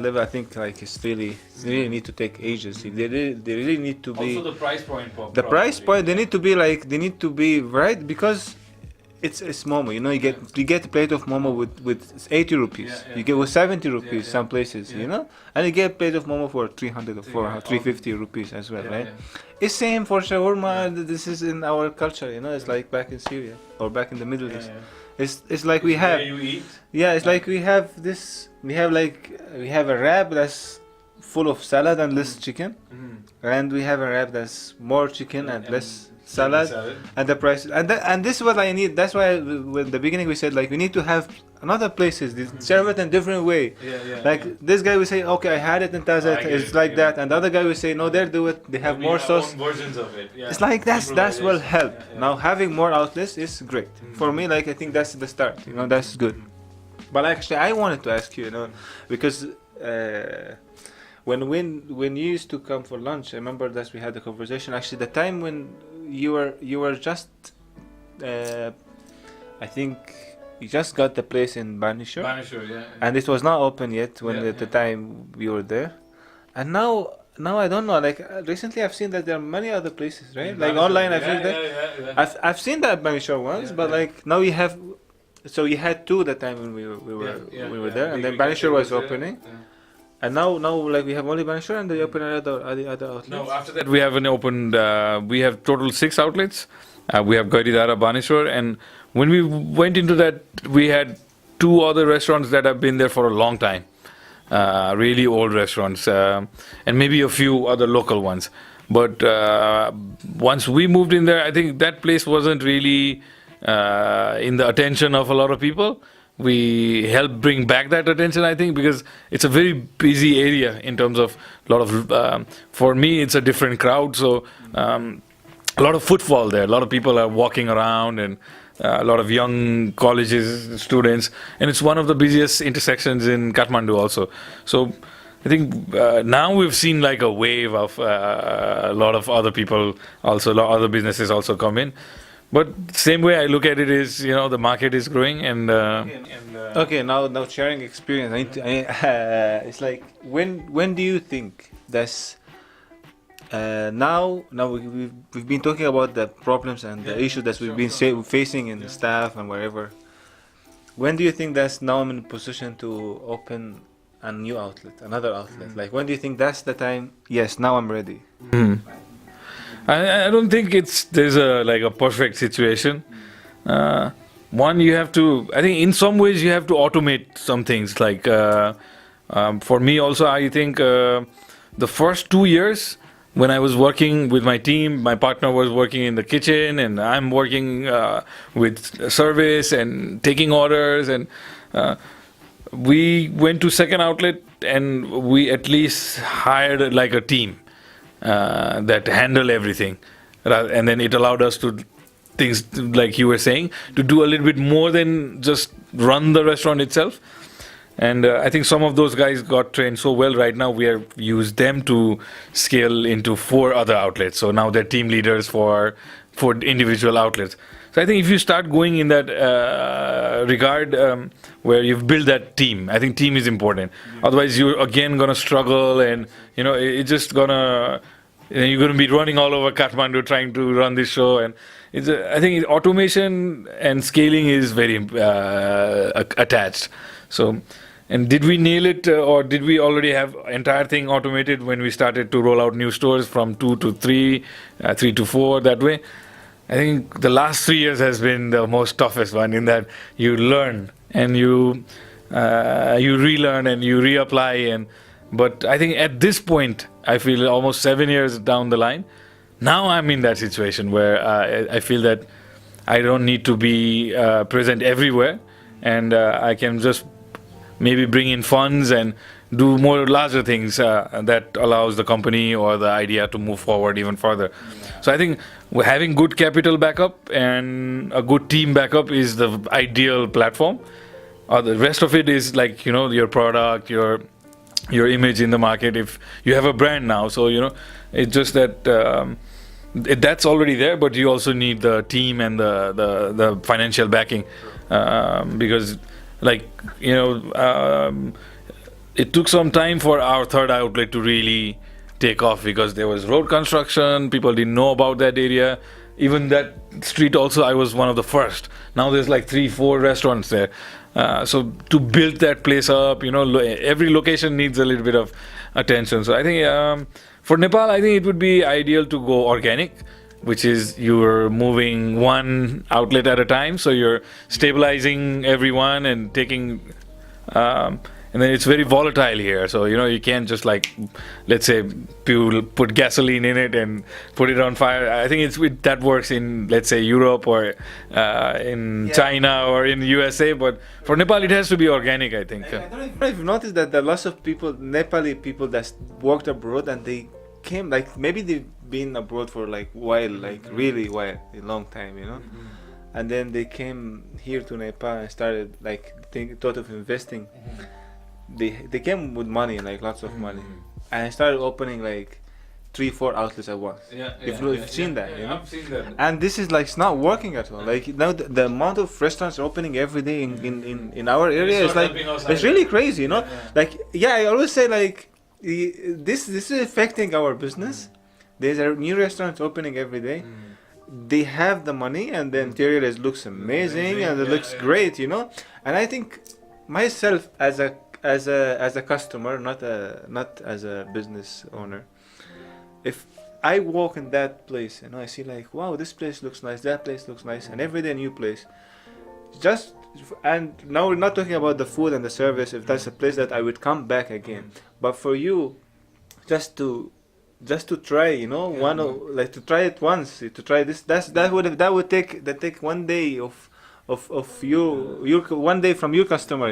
S2: level, I think like they really need to take ages. They really need to be.
S1: Also the price point.
S2: The price point, they need to be right, because it's momo. You know, you get a plate of momo with 80 rupees. You get with 70 rupees some places. You know, and you get a plate of momo for 300 or 350 rupees as well, right? It's same for shawarma. This is in our culture. You know, it's like back in Syria or back in the Middle East. It's like we have. Yeah, it's like we have this. We have a wrap that's full of salad and less chicken, and we have a wrap that's more chicken and less salad, and the price. And this is what I need. That's why in the beginning we said like we need to have another places serve it in different way. This guy will say, okay, I had it in Taza, it's like that, and the other guy will say, no, they do it. They have more sauce.
S1: Versions of it.
S2: It's like that's will help. Now having more outlets is great for me. Like I think that's the start. You know, that's good. But actually, I wanted to ask you, you know, because when you used to come for lunch, I remember that we had a conversation. Actually, the time when you were just, I think you just got the place in Banishore. And it was not open yet when at the time we were there. And now I don't know. Like recently, I've seen that there are many other places, right? Like online, I've seen that. I've seen that Banishore once, but like now we have. So you had two that time when we were there, and then Banishore was opening, and now like we have only Banishore, and they open other outlets.
S1: No, after that we have we have total 6 outlets. We have Garidara, Banishore, and when we went into that, we had 2 other restaurants that have been there for a long time, really old restaurants, and maybe a few other local ones. But once we moved in there, I think that place wasn't really in the attention of a lot of people. We helped bring back that attention, I think, because it's a very busy area in terms of a lot of, for me, it's a different crowd. So a lot of footfall there. A lot of people are walking around, and a lot of young colleges, students. And it's one of the busiest intersections in Kathmandu also. So I think now we've seen like a wave of a lot of other people also, a lot of other businesses also come in. But same way I look at it is, the market is growing and
S2: Okay, now sharing experience. It's like when do you think that's now we've been talking about the problems and the issues that we've been facing in the staff and wherever. When do you think that's now I'm in a position to open a new outlet, another outlet? Like when do you think that's the time? Yes, now I'm ready.
S1: I don't think there's a perfect situation. One, you have to, I think in some ways you have to automate some things. Like for me also, I think the first 2 years when I was working with my team, my partner was working in the kitchen and I'm working with service and taking orders, and we went to second outlet and we at least hired like a team that handle everything, and then it allowed us to things like you were saying, to do a little bit more than just run the restaurant itself. And I think some of those guys got trained so well. Right now we have used them to scale into 4 other outlets, so now they're team leaders for individual outlets. So I think if you start going in that regard, where you've built that team, I think team is important. Otherwise you're again gonna struggle, and it's just gonna, you're gonna be running all over Kathmandu trying to run this show. And I think automation and scaling is very attached. So, and did we nail it, or did we already have entire thing automated when we started to roll out new stores from 2 to 3, 3 to 4, that way? I think the last 3 years has been the most toughest one, in that you learn and you relearn and you reapply. But I think at this point, I feel almost 7 years down the line, now I'm in that situation where I feel that I don't need to be present everywhere, and I can just maybe bring in funds and do more larger things that allows the company or the idea to move forward even further. So I think having good capital backup and a good team backup is the ideal platform. The rest of it is like, your product, your image in the market. If you have a brand now, so it's just that that's already there, but you also need the team and the financial backing, because it took some time for our third outlet to really take off, because there was road construction, people didn't know about that area. Even that street also, I was one of the first. Now there's like 3-4 restaurants there. So to build that place up, every location needs a little bit of attention. So I think for Nepal, I think it would be ideal to go organic, which is you're moving one outlet at a time. So you're stabilizing everyone and taking, and then it's very volatile here. So, you can't just let's say, put gasoline in it and put it on fire. I think that works in, let's say, Europe or in China or in the USA. But for Nepal, it has to be organic, I think.
S2: I don't know if you've noticed that there are lots of people, Nepali people that worked abroad, and they came, maybe they've been abroad for really while, a long time, and then they came here to Nepal and started thought of investing. They came with money, lots of money, and started opening 3-4 outlets at once. You've seen that,
S1: I've seen that.
S2: And this is it's not working at all. Now the amount of restaurants opening every day in our area is it's really crazy, I always say this is affecting our business. There's a new restaurants opening every day. They have the money, and the interior looks amazing, and it looks great, And I think myself as a customer, not as a business owner, if I walk in that place and I see wow, this place looks nice, that place looks nice, and every day a new place, and now we're not talking about the food and the service, if that's a place that I would come back again, but for you just to try, to try it once, to try this, that would take 1 day of your 1 day from your customer,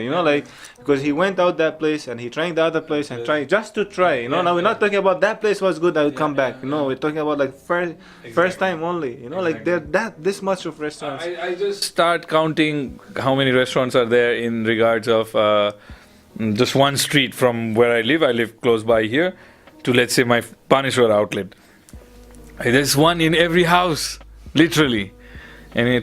S2: because he went out that place and he tried the other place and trying just to try, Now we're not talking about that place was good, I would come back. No, we're talking about first time only, there this much of restaurants.
S1: I just start counting how many restaurants are there in regards of just one street from where I live. I live close by here to, let's say, my Panishwar outlet. There's one in every house, literally. and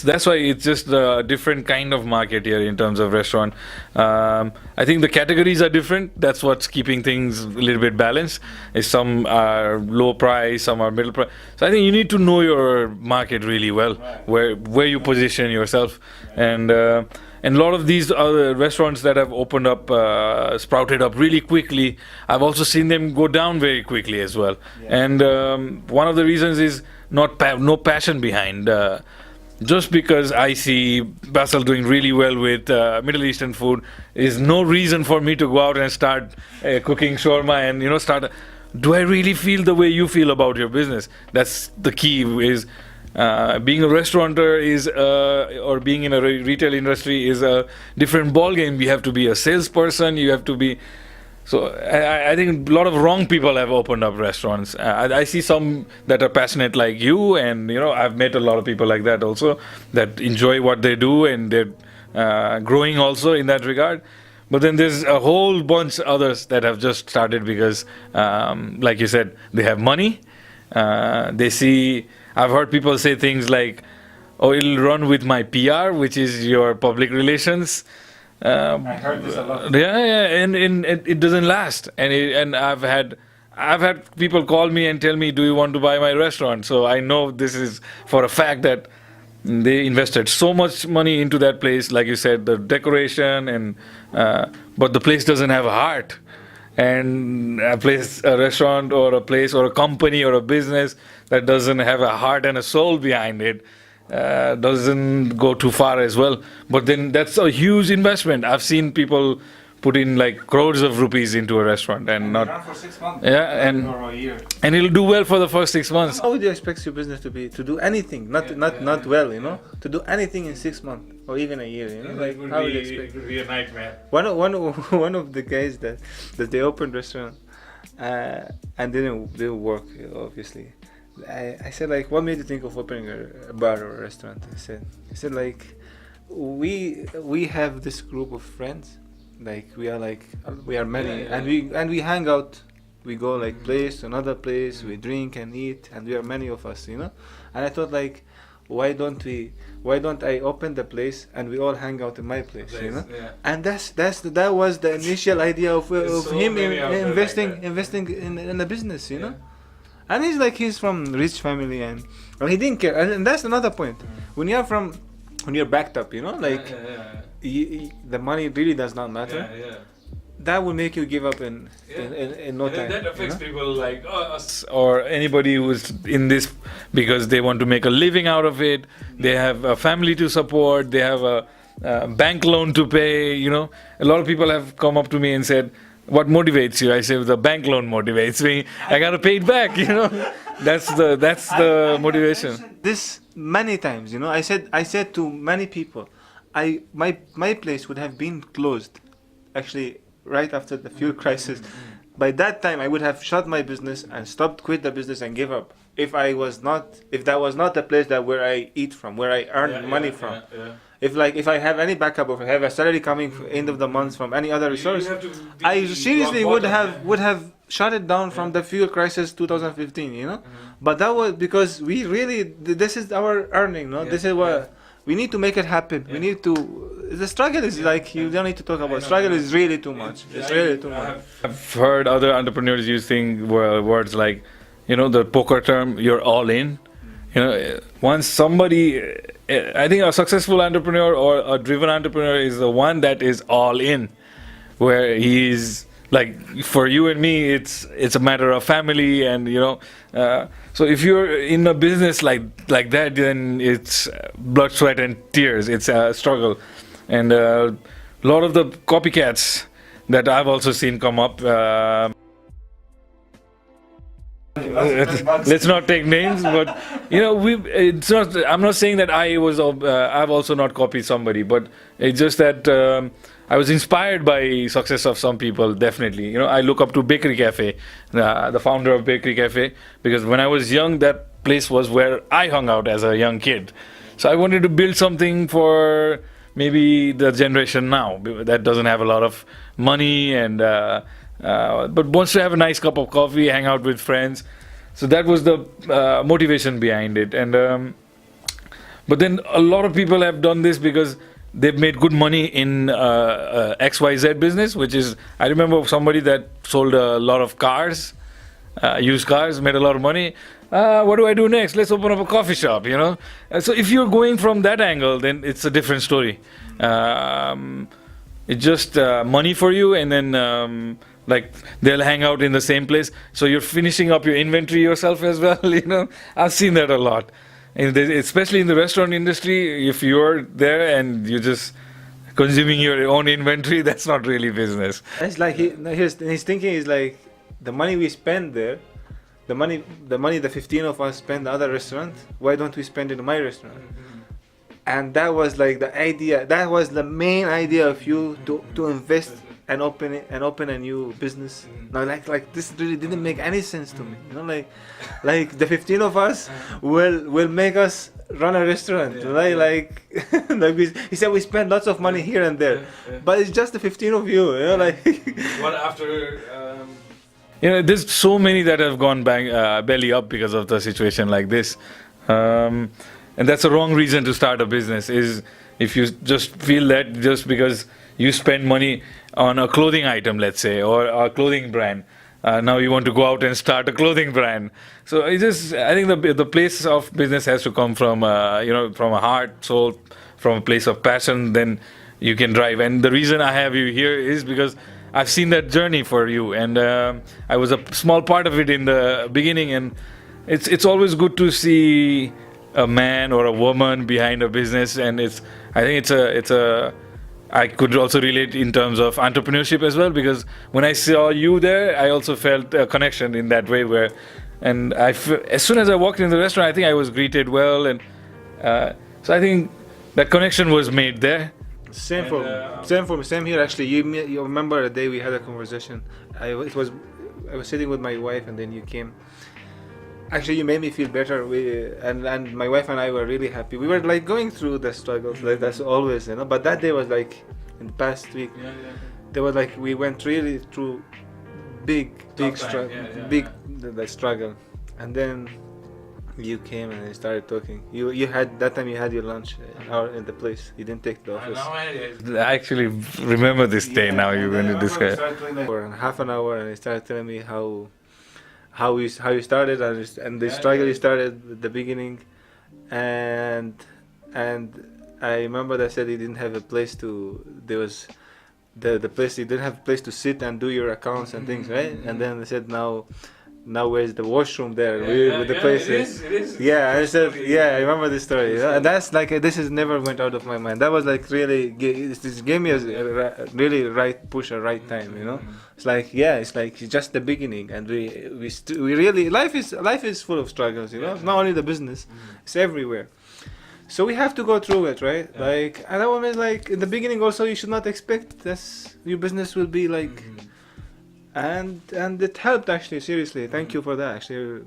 S1: that's why it's just a different kind of market here in terms of restaurant. I think the categories are different. That's what's keeping things a little bit balanced. Is some are low price, some are middle price. So I think you need to know your market really well, where you position yourself, and a lot of these other restaurants that have opened up, sprouted up really quickly, I've also seen them go down very quickly as well. And one of the reasons is no passion behind. Just because I see Bassel doing really well with Middle Eastern food is no reason for me to go out and start cooking shawarma and start. Do I really feel the way you feel about your business? That's the key. Is being a restaurateur or being in a retail industry is a different ball game. You have to be a salesperson. You have to be. So I think a lot of wrong people have opened up restaurants. I see some that are passionate like you, and I've met a lot of people like that also that enjoy what they do, and they're growing also in that regard. But then there's a whole bunch others that have just started because, like you said, they have money. They see. I've heard people say things like, "Oh, it'll run with my PR," which is your public relations.
S2: I heard this a lot.
S1: And it doesn't last. And I've had people call me and tell me, "Do you want to buy my restaurant?" So I know this is for a fact that they invested so much money into that place, like you said, the decoration and but the place doesn't have a heart. And a restaurant or a place or a company or a business that doesn't have a heart and a soul behind it doesn't go too far as well. But then that's a huge investment. I've seen people put in like crores of rupees into a restaurant and not
S2: for 6 months.
S1: Yeah,
S2: Or a year.
S1: and it'll do well for the first 6 months.
S2: How would you expect your business to do anything? Not well, to do anything in 6 months or even a year, Like how would you expect?
S1: It would be a nightmare.
S2: One of the guys that they opened restaurant and didn't work, obviously. I said, like, what made you think of opening a bar or a restaurant? He said like, we have this group of friends, like we are many, and we hang out. We go like place to another place, we drink and eat, and we are many of us, And I thought, like, why don't I open the place and we all hang out in my place, And that was the initial idea of him investing in a business, And he's from rich family and he didn't care, and that's another point. When you're backed up, the money really does not matter. That will make you give up in no time.
S1: That affects people like us or anybody who's in this because they want to make a living out of it. They have a family to support. They have a bank loan to pay. A lot of people have come up to me and said, "What motivates you?" I say, "The bank loan motivates me. I gotta pay it back." That's the motivation.
S2: This many times, I said to many people, my place would have been closed, actually, right after the fuel crisis. By that time, I would have shut my business and quit the business and give up. If that was not the place where I eat from, where I earn money from. If I have any backup, or if I have a salary coming end of the month from any other resource, I seriously would have shut it down from the fuel crisis 2015. But that was because this is our earning. This is what we need to make it happen. We need to. The struggle is like, you don't need to talk about. Struggle is really too much. It's really too much.
S1: I've heard other entrepreneurs using words like, the poker term, "you're all in." Once somebody, I think a successful entrepreneur or a driven entrepreneur is the one that is all in, where he's like, for you and me, it's a matter of family, and so if you're in a business like that, then it's blood, sweat, and tears. It's a struggle, and a lot of the copycats that I've also seen come up. Let's not take names, but it's not. I'm not saying that I've also not copied somebody, but it's just that I was inspired by success of some people. Definitely, I look up to Bakery Cafe, the founder of Bakery Cafe, because when I was young, that place was where I hung out as a young kid. So I wanted to build something for maybe the generation now that doesn't have a lot of money and. But wants to have a nice cup of coffee, hang out with friends. So that was the motivation behind it. And But then a lot of people have done this because they've made good money in XYZ business, which is, I remember somebody that sold a lot of cars, used cars, made a lot of money. What do I do next? Let's open up a coffee shop, you know. So if you're going from that angle, then it's a different story. It's just money for you, and then like they'll hang out in the same place. So you're finishing up your inventory yourself as well, you know. I've seen that a lot. And especially in the restaurant industry, if you're there and you're just consuming your own inventory, that's not really business.
S2: It's like his thinking is like the money we spend there, the money the 15 of us spend the other restaurant. Why don't we spend it in my restaurant? And that was like the idea. That was the main idea of you to invest and open a new business. Now, like this really didn't make any sense to me. You know, like the 15 of us will make us run a restaurant. Like he said we spend lots of money here and there, but it's just the 15 of you. You know, like
S1: what after. You know, there's so many that have gone belly up because of the situation like this. And that's a wrong reason to start a business, is if you just feel that just because you spend money on a clothing item, let's say, or a clothing brand, now you want to go out and start a clothing brand. So I think the place of business has to come from, from a heart, soul, from a place of passion, then you can drive. And the reason I have you here is because I've seen that journey for you, and I was a small part of it in the beginning, and it's always good to see a man or a woman behind a business, and I think I could also relate in terms of entrepreneurship as well, because when I saw you there, I also felt a connection in that way as soon as I walked in the restaurant, I think I was greeted well, and so I think that connection was made there.
S2: Same here actually. You remember the day we had a conversation? I was sitting with my wife, and then you came. Actually, you made me feel better. And my wife and I were really happy. We were like going through the struggles, like that's always, you know. But that day was like in the past week. There was like we went really through big struggle, and then you came and I started talking. You had that time. You had your lunch in the place. You didn't take the office.
S1: I actually remember this day. Now you're going to describe.
S2: For half an hour, and he started telling me how you started and the struggle you started at the beginning, and I remember that said he didn't have a place to. There was the place you didn't have a place to sit and do your accounts and things, right? And then they said now where's the washroom there with the places?
S1: It is.
S2: Yeah, I said, I remember this story. And that's like this has never went out of my mind. That was like really this gave me a really right push at right time. You know, it's like it's just the beginning, and we really life is full of struggles. You know, not only the business, it's everywhere. So we have to go through it, right? Like, and that one is like in the beginning also you should not expect this your business will be like. And it helped actually, seriously. Thank you for that. Actually,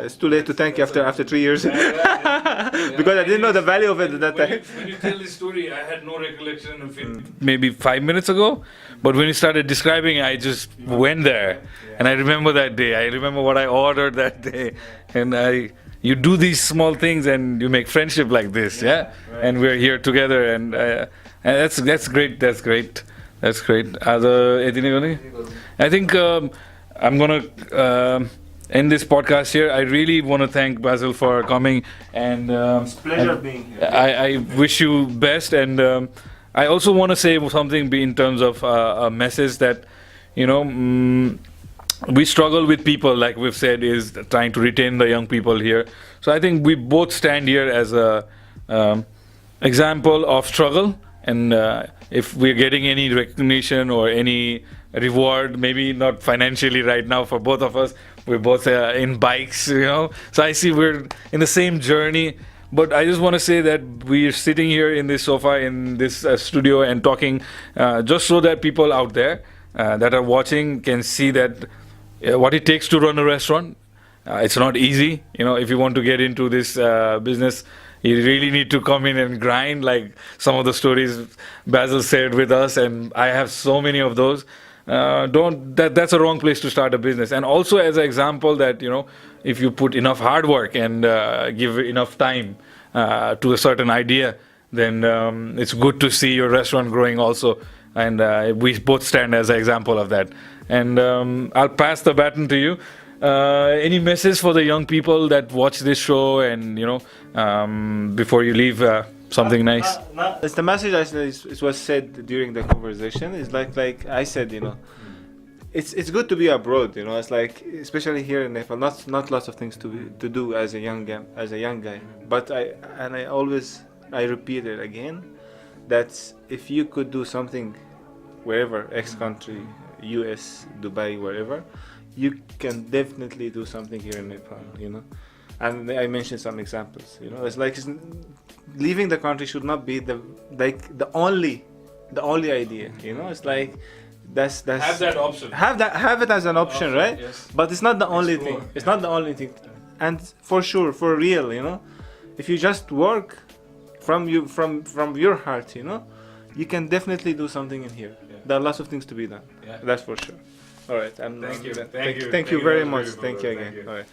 S2: it's too late to thank you after 3 years because I didn't know the value of it at that time.
S1: When you tell this story, I had no recollection of it. Maybe 5 minutes ago, but when you started describing, I just went there, and I remember that day. I remember what I ordered that day, and you do these small things, and you make friendship like this, And we're here together, and that's great. That's great. That's great. I think I'm going to end this podcast here. I really want to thank Bassel for coming. And
S2: it's a pleasure being here.
S1: I wish you best. And I also want to say something in terms of a message that, we struggle with people, like we've said, is trying to retain the young people here. So I think we both stand here as a example of struggle. And if we're getting any recognition or any reward, maybe not financially right now for both of us, we're both in bikes, So I see we're in the same journey. But I just want to say that we're sitting here in this sofa, in this studio, and talking just so that people out there that are watching can see that what it takes to run a restaurant. It's not easy. If you want to get into this business, you really need to come in and grind, like some of the stories Bassel shared with us, and I have so many of those. That's a wrong place to start a business. And also as an example that, if you put enough hard work and give enough time to a certain idea, then it's good to see your restaurant growing also. And we both stand as an example of that. And I'll pass the baton to you. Any message for the young people that watch this show, and before you leave, something nice?
S2: It's the message it was said during the conversation. It's like I said, it's good to be abroad. It's like, especially here in Nepal, not lots of things to do as a young guy. But I repeat it again, that if you could do something wherever, X country, US, Dubai, wherever, you can definitely do something here in Nepal, And I mentioned some examples, It's like leaving the country should not be the only idea, It's like that's
S1: have that option.
S2: Have it as an option, right?
S1: Yes.
S2: But it's not the only thing. It's not the only thing. And for sure, for real, if you just work from your heart, you can definitely do something in here.
S1: Yeah.
S2: There are lots of things to be done.
S1: Yeah.
S2: That's for sure. All right.
S1: Thank
S2: you
S1: you
S2: very
S1: very
S2: much.
S1: beautiful,
S2: Thank you
S1: bro.
S2: again.
S1: Thank you.
S2: All right.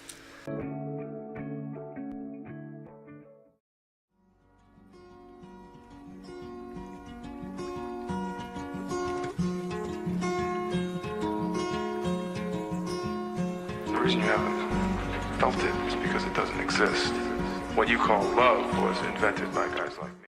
S3: The reason you haven't felt it is because it doesn't exist. What you call love was invented by guys like me.